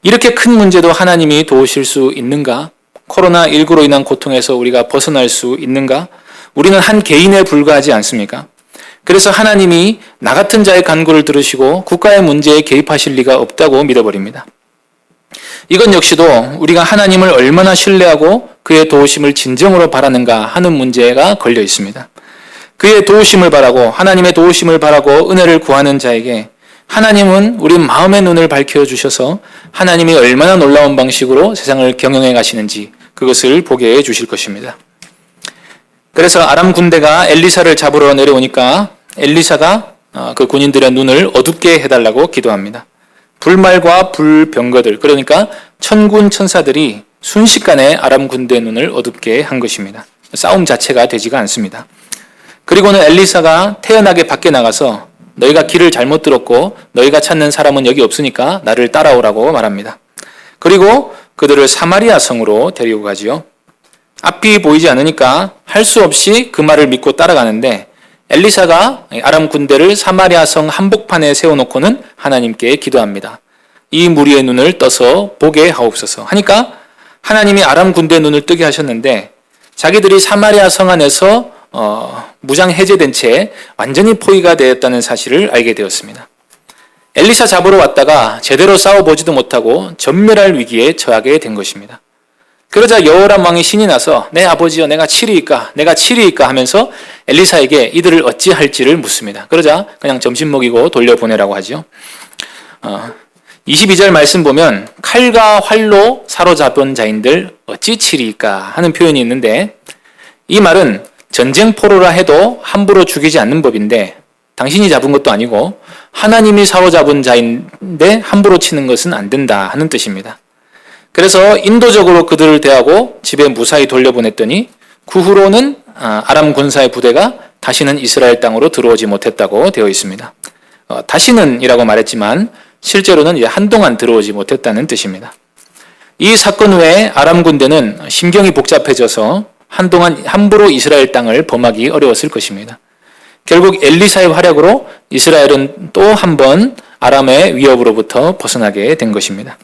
이렇게 큰 문제도 하나님이 도우실 수 있는가? 코로나19로 인한 고통에서 우리가 벗어날 수 있는가? 우리는 한 개인에 불과하지 않습니까? 그래서 하나님이 나 같은 자의 간구를 들으시고 국가의 문제에 개입하실 리가 없다고 믿어버립니다. 이건 역시도 우리가 하나님을 얼마나 신뢰하고 그의 도우심을 진정으로 바라는가 하는 문제가 걸려 있습니다. 그의 도우심을 바라고 하나님의 도우심을 바라고 은혜를 구하는 자에게 하나님은 우리 마음의 눈을 밝혀주셔서 하나님이 얼마나 놀라운 방식으로 세상을 경영해 가시는지 그것을 보게 해 주실 것입니다. 그래서 아람 군대가 엘리사를 잡으러 내려오니까 엘리사가 그 군인들의 눈을 어둡게 해달라고 기도합니다. 불말과 불병거들, 그러니까 천군 천사들이 순식간에 아람 군대의 눈을 어둡게 한 것입니다. 싸움 자체가 되지가 않습니다. 그리고는 엘리사가 태연하게 밖에 나가서 너희가 길을 잘못 들었고 너희가 찾는 사람은 여기 없으니까 나를 따라오라고 말합니다. 그리고 그들을 사마리아 성으로 데리고 가지요. 앞이 보이지 않으니까 할 수 없이 그 말을 믿고 따라가는데 엘리사가 아람 군대를 사마리아 성 한복판에 세워놓고는 하나님께 기도합니다. 이 무리의 눈을 떠서 보게 하옵소서 하니까 하나님이 아람 군대의 눈을 뜨게 하셨는데 자기들이 사마리아 성 안에서 무장 해제된 채 완전히 포위가 되었다는 사실을 알게 되었습니다. 엘리사 잡으러 왔다가 제대로 싸워보지도 못하고 전멸할 위기에 처하게 된 것입니다. 그러자 여호람 왕이 신이 나서 내 아버지여 내가 치리이까 하면서 엘리사에게 이들을 어찌할지를 묻습니다. 그러자 그냥 점심 먹이고 돌려보내라고 하죠. 22절 말씀 보면 칼과 활로 사로잡은 자인들 어찌 치리이까 하는 표현이 있는데 이 말은 전쟁포로라 해도 함부로 죽이지 않는 법인데 당신이 잡은 것도 아니고 하나님이 사로잡은 자인데 함부로 치는 것은 안 된다 하는 뜻입니다. 그래서 인도적으로 그들을 대하고 집에 무사히 돌려보냈더니 그 후로는 아람 군사의 부대가 다시는 이스라엘 땅으로 들어오지 못했다고 되어 있습니다. 다시는 이라고 말했지만 실제로는 이제 한동안 들어오지 못했다는 뜻입니다. 이 사건 후에 아람 군대는 심경이 복잡해져서 한동안 함부로 이스라엘 땅을 범하기 어려웠을 것입니다. 결국 엘리사의 활약으로 이스라엘은 또 한 번 아람의 위협으로부터 벗어나게 된 것입니다.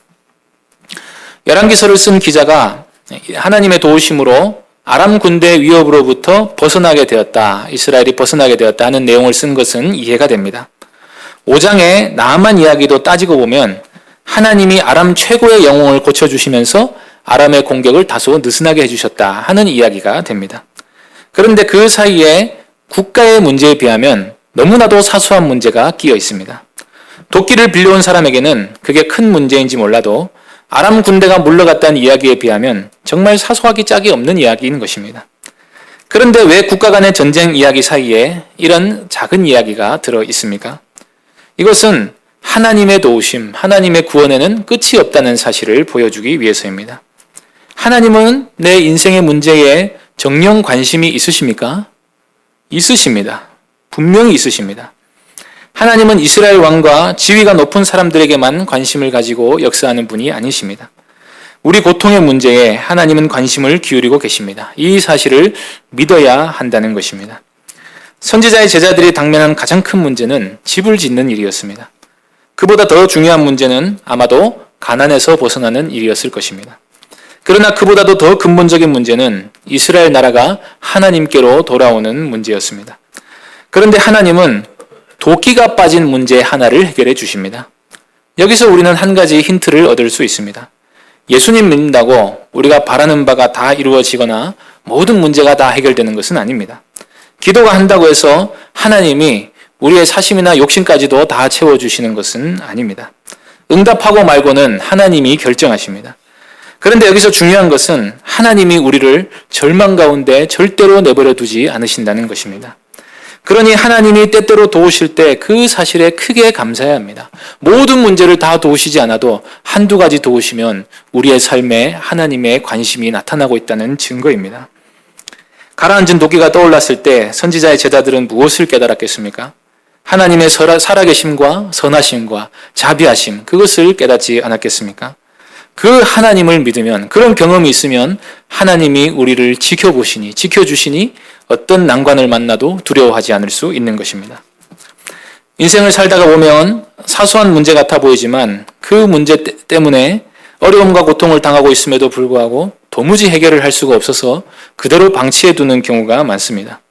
열왕기서를 쓴 기자가 하나님의 도우심으로 아람 군대의 위협으로부터 벗어나게 되었다, 이스라엘이 벗어나게 되었다 하는 내용을 쓴 것은 이해가 됩니다. 5장의 나아만 이야기도 따지고 보면 하나님이 아람 최고의 영웅을 고쳐주시면서 아람의 공격을 다소 느슨하게 해주셨다 하는 이야기가 됩니다. 그런데 그 사이에 국가의 문제에 비하면 너무나도 사소한 문제가 끼어 있습니다. 도끼를 빌려온 사람에게는 그게 큰 문제인지 몰라도 아람 군대가 물러갔다는 이야기에 비하면 정말 사소하기 짝이 없는 이야기인 것입니다. 그런데 왜 국가 간의 전쟁 이야기 사이에 이런 작은 이야기가 들어 있습니까? 이것은 하나님의 도우심, 하나님의 구원에는 끝이 없다는 사실을 보여주기 위해서입니다. 하나님은 내 인생의 문제에 정령 관심이 있으십니까? 있으십니다. 분명히 있으십니다. 하나님은 이스라엘 왕과 지위가 높은 사람들에게만 관심을 가지고 역사하는 분이 아니십니다. 우리 고통의 문제에 하나님은 관심을 기울이고 계십니다. 이 사실을 믿어야 한다는 것입니다. 선지자의 제자들이 당면한 가장 큰 문제는 집을 짓는 일이었습니다. 그보다 더 중요한 문제는 아마도 가난에서 벗어나는 일이었을 것입니다. 그러나 그보다도 더 근본적인 문제는 이스라엘 나라가 하나님께로 돌아오는 문제였습니다. 그런데 하나님은 도끼가 빠진 문제 하나를 해결해 주십니다. 여기서 우리는 한 가지 힌트를 얻을 수 있습니다. 예수님 믿는다고 우리가 바라는 바가 다 이루어지거나 모든 문제가 다 해결되는 것은 아닙니다. 기도가 한다고 해서 하나님이 우리의 사심이나 욕심까지도 다 채워주시는 것은 아닙니다. 응답하고 말고는 하나님이 결정하십니다. 그런데 여기서 중요한 것은 하나님이 우리를 절망 가운데 절대로 내버려 두지 않으신다는 것입니다. 그러니 하나님이 때때로 도우실 때 그 사실에 크게 감사해야 합니다. 모든 문제를 다 도우시지 않아도 한두 가지 도우시면 우리의 삶에 하나님의 관심이 나타나고 있다는 증거입니다. 가라앉은 도끼가 떠올랐을 때 선지자의 제자들은 무엇을 깨달았겠습니까? 하나님의 살아계심과 선하심과 자비하심, 그것을 깨닫지 않았겠습니까? 그 하나님을 믿으면, 그런 경험이 있으면 하나님이 우리를 지켜주시니 어떤 난관을 만나도 두려워하지 않을 수 있는 것입니다. 인생을 살다가 보면 사소한 문제 같아 보이지만 그 문제 때문에 어려움과 고통을 당하고 있음에도 불구하고 도무지 해결을 할 수가 없어서 그대로 방치해두는 경우가 많습니다.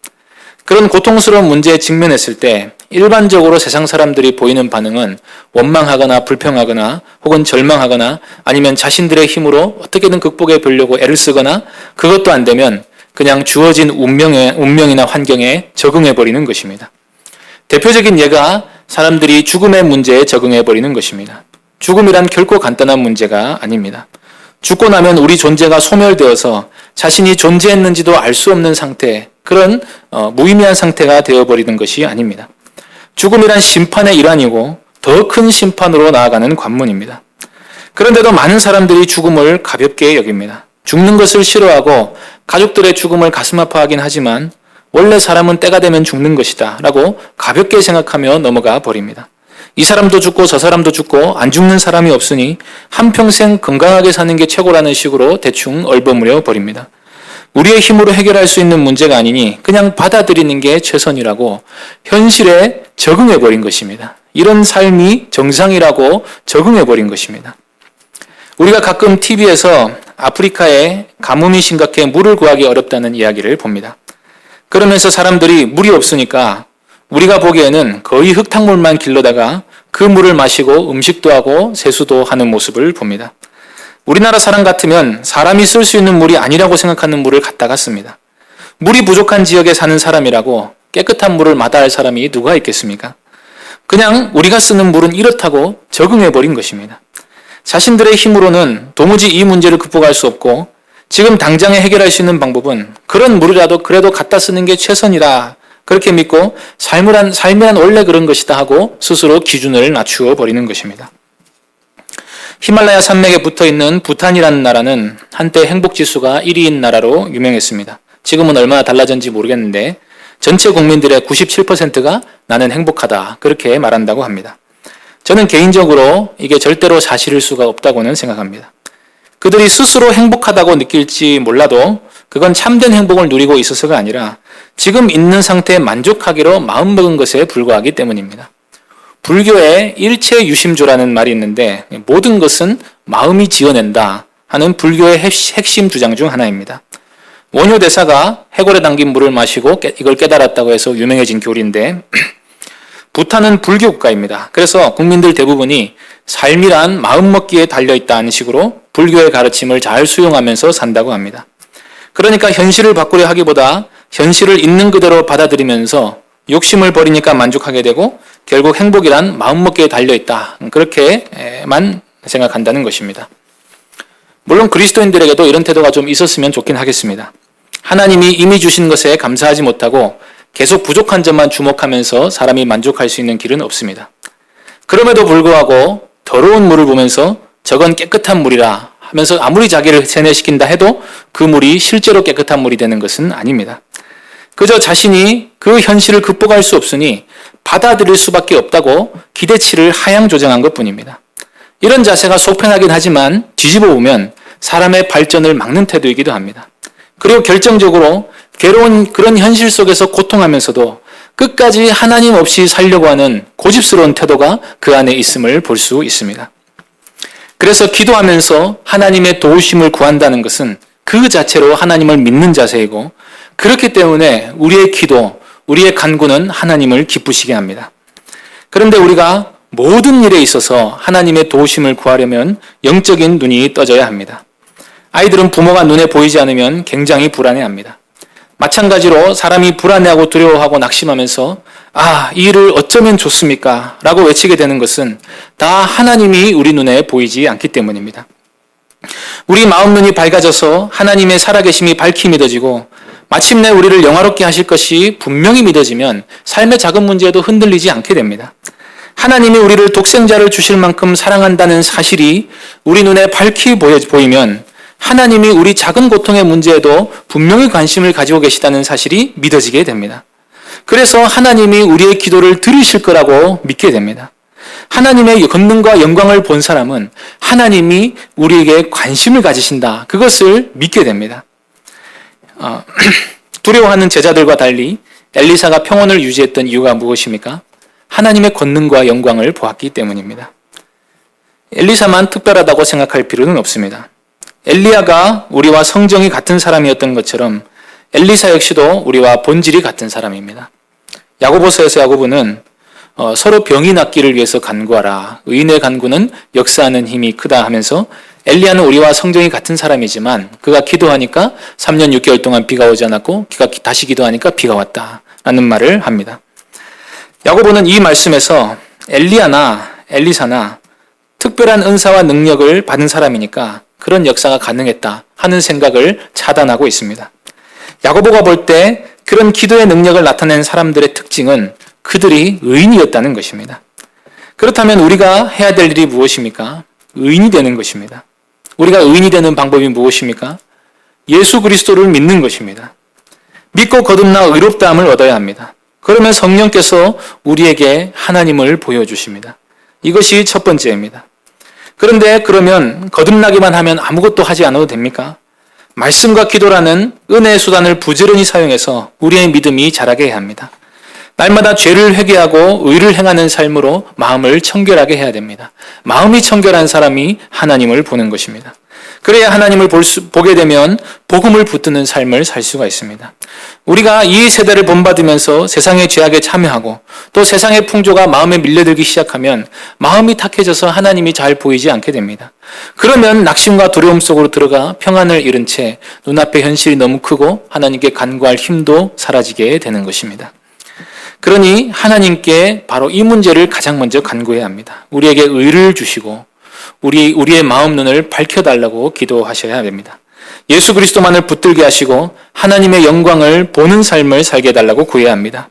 그런 고통스러운 문제에 직면했을 때 일반적으로 세상 사람들이 보이는 반응은 원망하거나 불평하거나 혹은 절망하거나 아니면 자신들의 힘으로 어떻게든 극복해 보려고 애를 쓰거나 그것도 안 되면 그냥 주어진 운명이나 환경에 적응해버리는 것입니다. 대표적인 예가 사람들이 죽음의 문제에 적응해버리는 것입니다. 죽음이란 결코 간단한 문제가 아닙니다. 죽고 나면 우리 존재가 소멸되어서 자신이 존재했는지도 알 수 없는 상태, 그런 무의미한 상태가 되어버리는 것이 아닙니다. 죽음이란 심판의 일환이고 더 큰 심판으로 나아가는 관문입니다. 그런데도 많은 사람들이 죽음을 가볍게 여깁니다. 죽는 것을 싫어하고 가족들의 죽음을 가슴 아파하긴 하지만 원래 사람은 때가 되면 죽는 것이다 라고 가볍게 생각하며 넘어가 버립니다. 이 사람도 죽고 저 사람도 죽고 안 죽는 사람이 없으니 한평생 건강하게 사는 게 최고라는 식으로 대충 얼버무려 버립니다. 우리의 힘으로 해결할 수 있는 문제가 아니니 그냥 받아들이는 게 최선이라고 현실에 적응해버린 것입니다. 이런 삶이 정상이라고 적응해버린 것입니다. 우리가 가끔 TV에서 아프리카에 가뭄이 심각해 물을 구하기 어렵다는 이야기를 봅니다. 그러면서 사람들이 물이 없으니까 우리가 보기에는 거의 흙탕물만 길러다가 그 물을 마시고 음식도 하고 세수도 하는 모습을 봅니다. 우리나라 사람 같으면 사람이 쓸 수 있는 물이 아니라고 생각하는 물을 갖다가 씁니다. 물이 부족한 지역에 사는 사람이라고 깨끗한 물을 마다할 사람이 누가 있겠습니까? 그냥 우리가 쓰는 물은 이렇다고 적응해버린 것입니다. 자신들의 힘으로는 도무지 이 문제를 극복할 수 없고 지금 당장에 해결할 수 있는 방법은 그런 물이라도 그래도 갖다 쓰는 게 최선이다. 그렇게 믿고 삶이란 원래 그런 것이다 하고 스스로 기준을 낮추어 버리는 것입니다. 히말라야 산맥에 붙어있는 부탄이라는 나라는 한때 행복지수가 1위인 나라로 유명했습니다. 지금은 얼마나 달라졌는지 모르겠는데 전체 국민들의 97%가 나는 행복하다 그렇게 말한다고 합니다. 저는 개인적으로 이게 절대로 사실일 수가 없다고는 생각합니다. 그들이 스스로 행복하다고 느낄지 몰라도 그건 참된 행복을 누리고 있어서가 아니라 지금 있는 상태에 만족하기로 마음먹은 것에 불과하기 때문입니다. 불교에 일체유심조라는 말이 있는데 모든 것은 마음이 지어낸다 하는 불교의 핵심 주장 중 하나입니다. 원효 대사가 해골에 담긴 물을 마시고 이걸 깨달았다고 해서 유명해진 교리인데 부탄은 불교 국가입니다. 그래서 국민들 대부분이 삶이란 마음먹기에 달려있다는 식으로 불교의 가르침을 잘 수용하면서 산다고 합니다. 그러니까 현실을 바꾸려 하기보다 현실을 있는 그대로 받아들이면서 욕심을 버리니까 만족하게 되고 결국 행복이란 마음먹기에 달려있다. 그렇게만 생각한다는 것입니다. 물론 그리스도인들에게도 이런 태도가 좀 있었으면 좋긴 하겠습니다. 하나님이 이미 주신 것에 감사하지 못하고 계속 부족한 점만 주목하면서 사람이 만족할 수 있는 길은 없습니다. 그럼에도 불구하고 더러운 물을 보면서 저건 깨끗한 물이라 하면서 아무리 자기를 세뇌시킨다 해도 그 물이 실제로 깨끗한 물이 되는 것은 아닙니다. 그저 자신이 그 현실을 극복할 수 없으니 받아들일 수밖에 없다고 기대치를 하향 조정한 것뿐입니다. 이런 자세가 속편하긴 하지만 뒤집어 보면 사람의 발전을 막는 태도이기도 합니다. 그리고 결정적으로 괴로운 그런 현실 속에서 고통하면서도 끝까지 하나님 없이 살려고 하는 고집스러운 태도가 그 안에 있음을 볼 수 있습니다. 그래서 기도하면서 하나님의 도우심을 구한다는 것은 그 자체로 하나님을 믿는 자세이고 그렇기 때문에 우리의 기도, 우리의 간구는 하나님을 기쁘시게 합니다. 그런데 우리가 모든 일에 있어서 하나님의 도우심을 구하려면 영적인 눈이 떠져야 합니다. 아이들은 부모가 눈에 보이지 않으면 굉장히 불안해합니다. 마찬가지로 사람이 불안해하고 두려워하고 낙심하면서 이 일을 어쩌면 좋습니까? 라고 외치게 되는 것은 다 하나님이 우리 눈에 보이지 않기 때문입니다. 우리 마음 눈이 밝아져서 하나님의 살아계심이 밝히 믿어지고 마침내 우리를 영화롭게 하실 것이 분명히 믿어지면 삶의 작은 문제에도 흔들리지 않게 됩니다. 하나님이 우리를 독생자를 주실 만큼 사랑한다는 사실이 우리 눈에 밝히 보이면 하나님이 우리 작은 고통의 문제에도 분명히 관심을 가지고 계시다는 사실이 믿어지게 됩니다. 그래서 하나님이 우리의 기도를 들으실 거라고 믿게 됩니다. 하나님의 권능과 영광을 본 사람은 하나님이 우리에게 관심을 가지신다. 그것을 믿게 됩니다. 두려워하는 제자들과 달리 엘리사가 평온을 유지했던 이유가 무엇입니까? 하나님의 권능과 영광을 보았기 때문입니다. 엘리사만 특별하다고 생각할 필요는 없습니다. 엘리야가 우리와 성정이 같은 사람이었던 것처럼 엘리사 역시도 우리와 본질이 같은 사람입니다. 야고보서에서 야고보는 서로 병이 낫기를 위해서 간구하라. 의인의 간구는 역사하는 힘이 크다 하면서 엘리야는 우리와 성정이 같은 사람이지만 그가 기도하니까 3년 6개월 동안 비가 오지 않았고 그가 다시 기도하니까 비가 왔다라는 말을 합니다. 야고보는 이 말씀에서 엘리야나 엘리사나 특별한 은사와 능력을 받은 사람이니까 그런 역사가 가능했다 하는 생각을 차단하고 있습니다. 야고보가 볼 때 그런 기도의 능력을 나타낸 사람들의 특징은 그들이 의인이었다는 것입니다. 그렇다면 우리가 해야 될 일이 무엇입니까? 의인이 되는 것입니다. 우리가 의인이 되는 방법이 무엇입니까? 예수 그리스도를 믿는 것입니다. 믿고 거듭나 의롭다함을 얻어야 합니다. 그러면 성령께서 우리에게 하나님을 보여주십니다. 이것이 첫 번째입니다. 그런데 그러면 거듭나기만 하면 아무것도 하지 않아도 됩니까? 말씀과 기도라는 은혜의 수단을 부지런히 사용해서 우리의 믿음이 자라게 해야 합니다. 날마다 죄를 회개하고 의를 행하는 삶으로 마음을 청결하게 해야 됩니다. 마음이 청결한 사람이 하나님을 보는 것입니다. 그래야 하나님을 보게 되면 복음을 붙드는 삶을 살 수가 있습니다. 우리가 이 세대를 본받으면서 세상의 죄악에 참여하고 또 세상의 풍조가 마음에 밀려들기 시작하면 마음이 탁해져서 하나님이 잘 보이지 않게 됩니다. 그러면 낙심과 두려움 속으로 들어가 평안을 잃은 채 눈앞의 현실이 너무 크고 하나님께 간구할 힘도 사라지게 되는 것입니다. 그러니 하나님께 바로 이 문제를 가장 먼저 간구해야 합니다. 우리에게 의를 주시고 우리의 마음 눈을 밝혀달라고 기도하셔야 됩니다. 예수 그리스도만을 붙들게 하시고 하나님의 영광을 보는 삶을 살게 해달라고 구해야 합니다.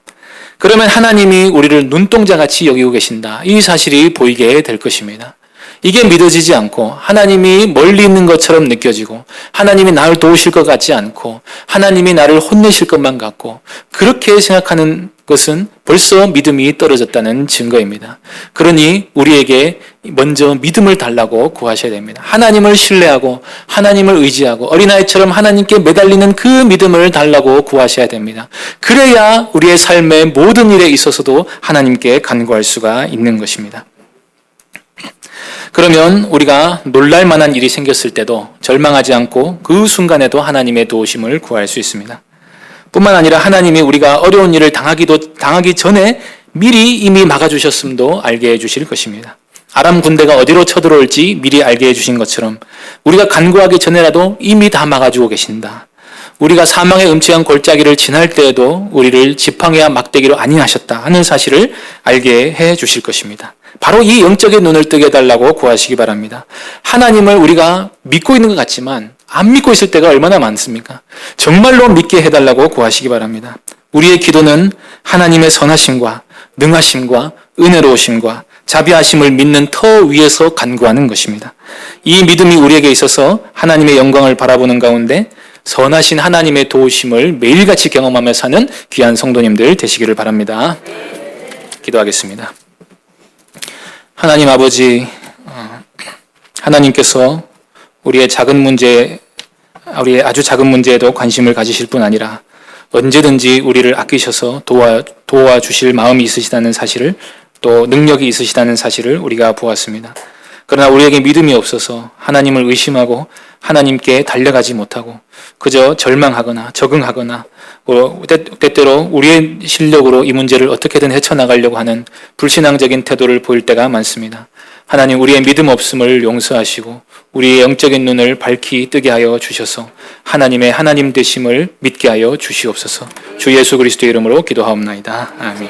그러면 하나님이 우리를 눈동자같이 여기고 계신다. 이 사실이 보이게 될 것입니다. 이게 믿어지지 않고 하나님이 멀리 있는 것처럼 느껴지고 하나님이 나를 도우실 것 같지 않고 하나님이 나를 혼내실 것만 같고 그렇게 생각하는 것은 벌써 믿음이 떨어졌다는 증거입니다. 그러니 우리에게 먼저 믿음을 달라고 구하셔야 됩니다. 하나님을 신뢰하고 하나님을 의지하고 어린아이처럼 하나님께 매달리는 그 믿음을 달라고 구하셔야 됩니다. 그래야 우리의 삶의 모든 일에 있어서도 하나님께 간구할 수가 있는 것입니다. 그러면 우리가 놀랄 만한 일이 생겼을 때도 절망하지 않고 그 순간에도 하나님의 도우심을 구할 수 있습니다. 뿐만 아니라 하나님이 우리가 어려운 일을 당하기 전에 미리 이미 막아주셨음도 알게 해주실 것입니다. 아람 군대가 어디로 쳐들어올지 미리 알게 해주신 것처럼 우리가 간구하기 전에라도 이미 다 막아주고 계신다. 우리가 사망의 음침한 골짜기를 지날 때에도 우리를 지팡이와 막대기로 안위하셨다 하는 사실을 알게 해주실 것입니다. 바로 이 영적인 눈을 뜨게 해달라고 구하시기 바랍니다. 하나님을 우리가 믿고 있는 것 같지만 안 믿고 있을 때가 얼마나 많습니까? 정말로 믿게 해달라고 구하시기 바랍니다. 우리의 기도는 하나님의 선하심과 능하심과 은혜로우심과 자비하심을 믿는 터 위에서 간구하는 것입니다. 이 믿음이 우리에게 있어서 하나님의 영광을 바라보는 가운데 선하신 하나님의 도우심을 매일같이 경험하며 사는 귀한 성도님들 되시기를 바랍니다. 기도하겠습니다. 하나님 아버지, 하나님께서 우리의 아주 작은 문제에도 관심을 가지실 뿐 아니라 언제든지 우리를 아끼셔서 도와주실 마음이 있으시다는 사실을 또 능력이 있으시다는 사실을 우리가 보았습니다. 그러나 우리에게 믿음이 없어서 하나님을 의심하고 하나님께 달려가지 못하고 그저 절망하거나 적응하거나 때때로 우리의 실력으로 이 문제를 어떻게든 헤쳐나가려고 하는 불신앙적인 태도를 보일 때가 많습니다. 하나님, 우리의 믿음 없음을 용서하시고 우리의 영적인 눈을 밝히 뜨게 하여 주셔서 하나님의 하나님 되심을 믿게 하여 주시옵소서. 주 예수 그리스도의 이름으로 기도하옵나이다. 아멘.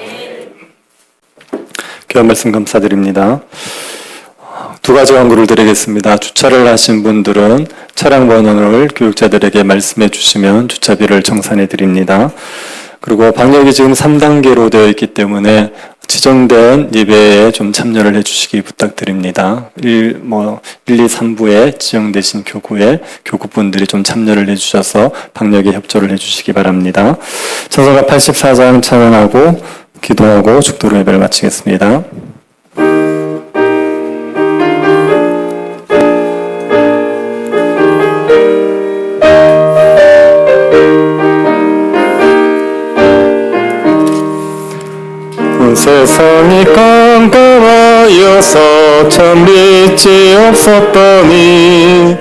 귀한 말씀 감사드립니다. 두 가지 광고를 드리겠습니다. 주차를 하신 분들은 차량 번호를 교육자들에게 말씀해 주시면 주차비를 정산해 드립니다. 그리고 방역이 지금 3단계로 되어 있기 때문에 지정된 예배에 좀 참여를 해 주시기 부탁드립니다. 1, 2, 3부에 지정되신 교구에 교구분들이 좀 참여를 해 주셔서 방역에 협조를 해 주시기 바랍니다. 찬송가 84장 찬양하고 기도하고 축도로 예배를 마치겠습니다. 세상이 깜깜하여서 참 빛이 없었더니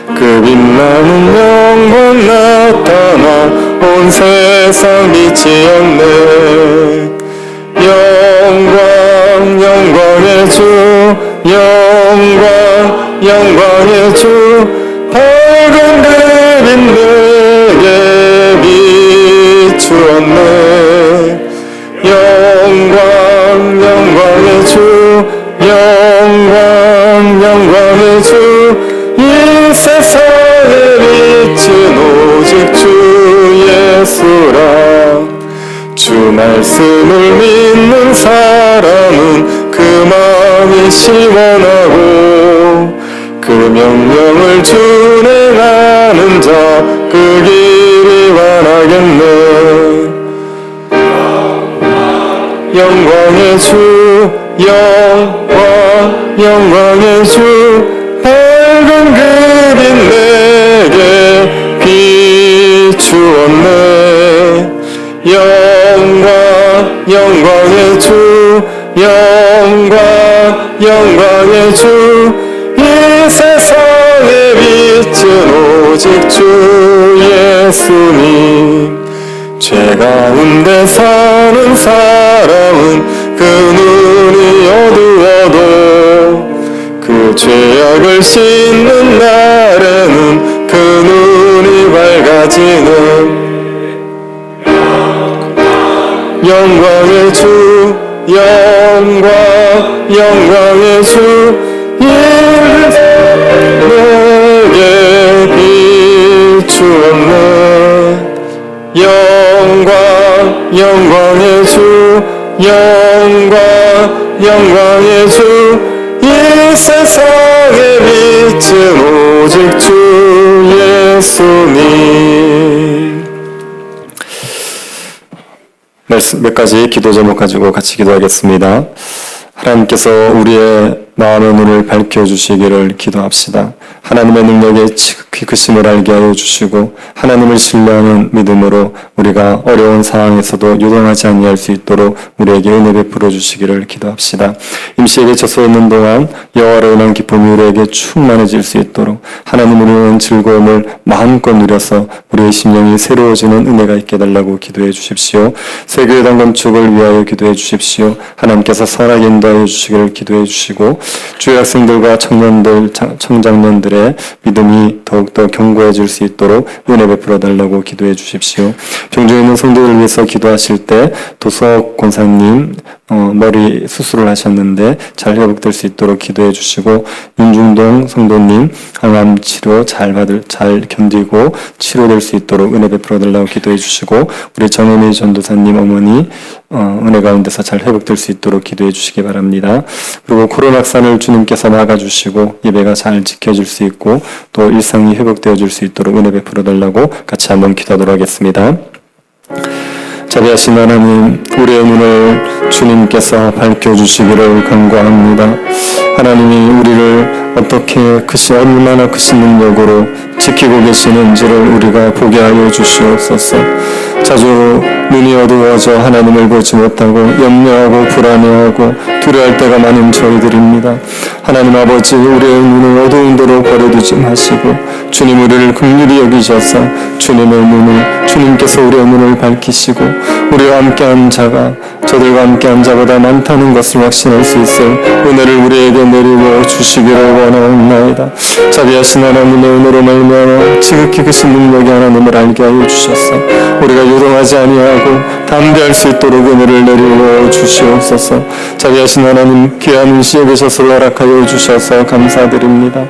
그 빛나는 영광 나타나 온 세상 빛이었네. 영광 영광의 주 영광 영광의 주 밝은 그림 내게 비추었네. 영광의 주 영광의 주 이 세상의 빛은 오직 주 예수라. 주 말씀을 믿는 사람은 그 마음이 시원하고 그 명령을 준행하는 자 그 길이 환하겠네. 영광의 주 영광의 주 밝은 그림 내게 비추었네. 영광의 주 영광의 주 이 세상의 빛은 오직 주 예수님. 죄 가운데 사는 사람은 그 눈이 어두워도 그 죄악을 씻는 날에는 그 눈이 밝아지는. 영광의 주 영광의 주 내게 비추었네. 영광의 주 영광의 주 이 세상의 빛은 오직 주 예수님. 말씀 몇 가지 기도 제목 가지고 같이 기도하겠습니다. 하나님께서 우리의 마음의 눈을 밝혀주시기를 기도합시다. 하나님의 능력에 지극히 크심을 알게 하여 주시고 하나님을 신뢰하는 믿음으로 우리가 어려운 상황에서도 요동하지 아니할 수 있도록 우리에게 은혜 베풀어 주시기를 기도합시다. 임시에게 젖어 있는 동안 여호와로 인한 기쁨이 우리에게 충만해질 수 있도록 하나님으로 인한 즐거움을 마음껏 누려서 우리의 심령이 새로워지는 은혜가 있게 달라고 기도해 주십시오. 세교회당 건축을 위하여 기도해 주십시오. 하나님께서 선하게 인도하여 주시기를 기도해 주시고 주의 학생들과 청년들, 청장년들의 믿음이 더욱더 견고해질 수 있도록 은혜 베풀어 달라고 기도해 주십시오. 병중에 있는 성도들을 위해서 기도하실 때 도석 권사님 머리 수술을 하셨는데 잘 회복될 수 있도록 기도해 주시고 윤중동 성도님 항암 치료 잘 견디고 치료될 수 있도록 은혜 베풀어 달라고 기도해 주시고 우리 정혜미 전도사님 어머니 은혜 가운데서 잘 회복될 수 있도록 기도해 주시기 바랍니다. 그리고 코로나 확산을 주님께서 막아주시고 예배가 잘 지켜질 수 있고 또 일상이 회복되어질 수 있도록 은혜 베풀어 달라고 같이 한번 기도하도록 하겠습니다. 자비하신 하나님, 우리의 눈을 주님께서 밝혀주시기를 간구합니다. 하나님이 우리를 어떻게 얼마나 크신 능력으로 지키고 계시는지를 우리가 보게 하여 주시옵소서. 자주 눈이 어두워져 하나님을 보지 못하고 염려하고 불안해하고 두려워할 때가 많은 저희들입니다. 하나님 아버지, 우리의 눈을 어두운 데로 버려두지 마시고 주님 우리를 긍휼히 여기셔서 주님의 눈을 주님께서 우리의 눈을 밝히시고 우리와 함께한 자가 저들과 함께한 자보다 많다는 것을 확신할 수 있을 은혜를 우리에게 내리고 주시기를 원하옵나이다. 자비하신 하나님의 은혜로 말미암아 지극히 크신 능력이 하나님을 알게 하여 주셔서 우리가 요동하지 아니하고 담대할 수 있도록 은혜를 내리고 주시옵소서. 자비하신 하나님, 귀한 시에 계셔서 허락하여 주셔서 감사드립니다.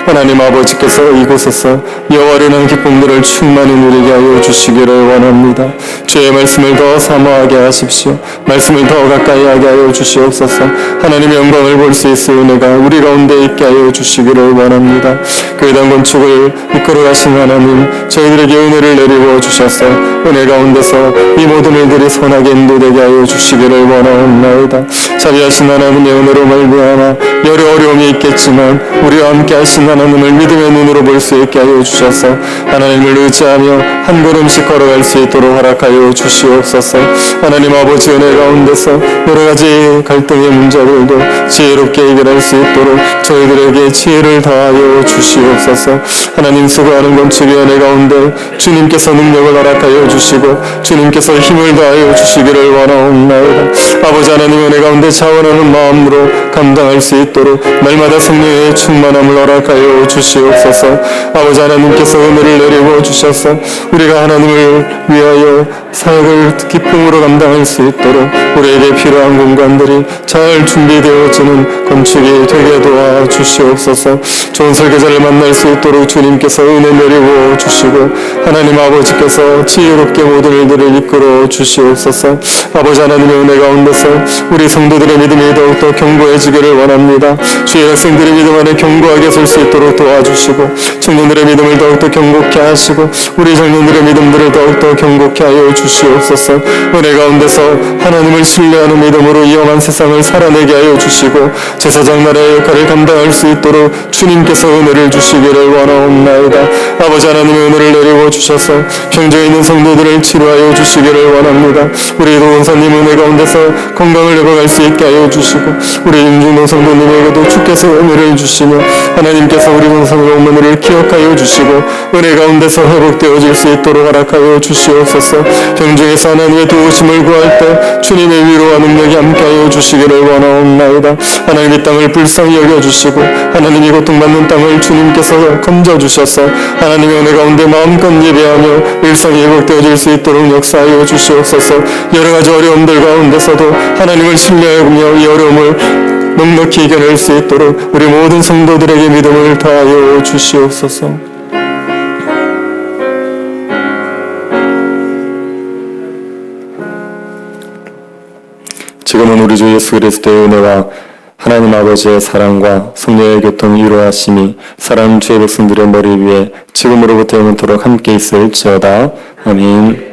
하나님 아버지께서 이곳에서 여호와를 기쁨들을 충만히 누리게 하여 주시기를 원합니다. 주의 말씀을 더 사모하게 하십시오. 말씀을 더 가까이 하게 하여 주시옵소서. 하나님의 영광을 볼 수 있을 은혜가 우리 가운데 있게 하여 주시기를 원합니다. 교회당 건축을 이끌어 가신 하나님, 저희들에게 은혜를 내리고 주셔서 은혜 가운데서 이 모든 일들이 선하게 인도되게 하여 주시기를 원하옵나이다. 자비하신 하나님의 은혜로 말미암아 여러 어려움이 있겠지만 우리와 함께 하신 하나님을 믿음의 눈으로 볼 수 있게 하여 주셔서 하나님을 의지하며 한 걸음씩 걸어갈 수 있도록 허락하여 주시옵소서. 하나님 아버지, 은혜 가운데서 여러 가지 갈등의 문제들도 지혜롭게 해결할 수 있도록 저희들에게 지혜를 다하여 주시옵소서. 하나님, 수고하는 건축위원회 가운데 주님께서 능력을 허락하여 주시고 주님께서 힘을 다하여 주시기를 원하옵나이다. 아버지 하나님, 은혜 가운데 자원하는 마음으로 감당할 수 있도록 날마다 성령의 충만함을 허락하여 주시옵소서. 아버지 하나님께서 은혜를 내리고 주셔서 우리가 하나님을 위하여 사역을 기쁨으로 감당할 수 있도록 우리에게 필요한 공간들이 잘 준비되어지는 건축이 되게 도와주시옵소서. 좋은 설계자를 만날 수 있도록 주님께서 은혜 내리고 주시고 하나님 아버지께서 지혜롭게 모든 일들을 이끌어 주시옵소서. 아버지 하나님의 은혜 가운데서 우리 성도들의 믿음이 더욱더 견고해지기를 원합니다. 주의 학생들의 믿음 안에 견고하게 설 수 있도록 도와주시고 청년들의 믿음을 더욱더 견고케 하시고 우리 청년들의 믿음들을 더욱더 견고케 하여 주시옵소서. 은혜 가운데서 하나님을 신뢰하는 믿음으로 이 험한 세상을 살아내게 하여 주시고 제사장 나라의 역할을 감당할 수 있도록 주님께서 은혜를 주시기를 원하옵나이다. 아버지 하나님의 은혜를 내리고 주셔서 병정에 있는 성도들을 치료하여 주시기를 원합니다. 우리 도원사님 은혜 가운데서 건강을 회복할 수 있게 하여 주시고 우리 윤중동 성도님에게도 주께서 은혜를 주시며 하나님께서 우리 동성의 어머니를 기억하여 주시고 은혜 가운데서 회복되어질 수 있도록 허락하여 주시옵소서. 병중에서 하나님의 도우심을 구할 때 주님의 위로와 능력이 함께하여 주시기를 원하옵나이다. 하나님 이 땅을 불쌍히 여겨주시고 하나님이 고통받는 땅을 주님께서 건져주셔서 하나님의 은혜 가운데 마음껏 예배하며 일상이 회복되어질 수 있도록 역사하여 주시옵소서. 여러가지 어려움들 가운데서도 하나님을 신뢰하며 이 어려움을 넉넉히 이겨낼 수 있도록 우리 모든 성도들에게 믿음을 다하여 주시옵소서. 지금은 우리 주 예수 그리스도의 은혜와 하나님 아버지의 사랑과 성령의 교통 위로하심이 사랑하는 주의 백성들의 머리 위에 지금으로부터 영원토록 함께 있을지어다. 아멘.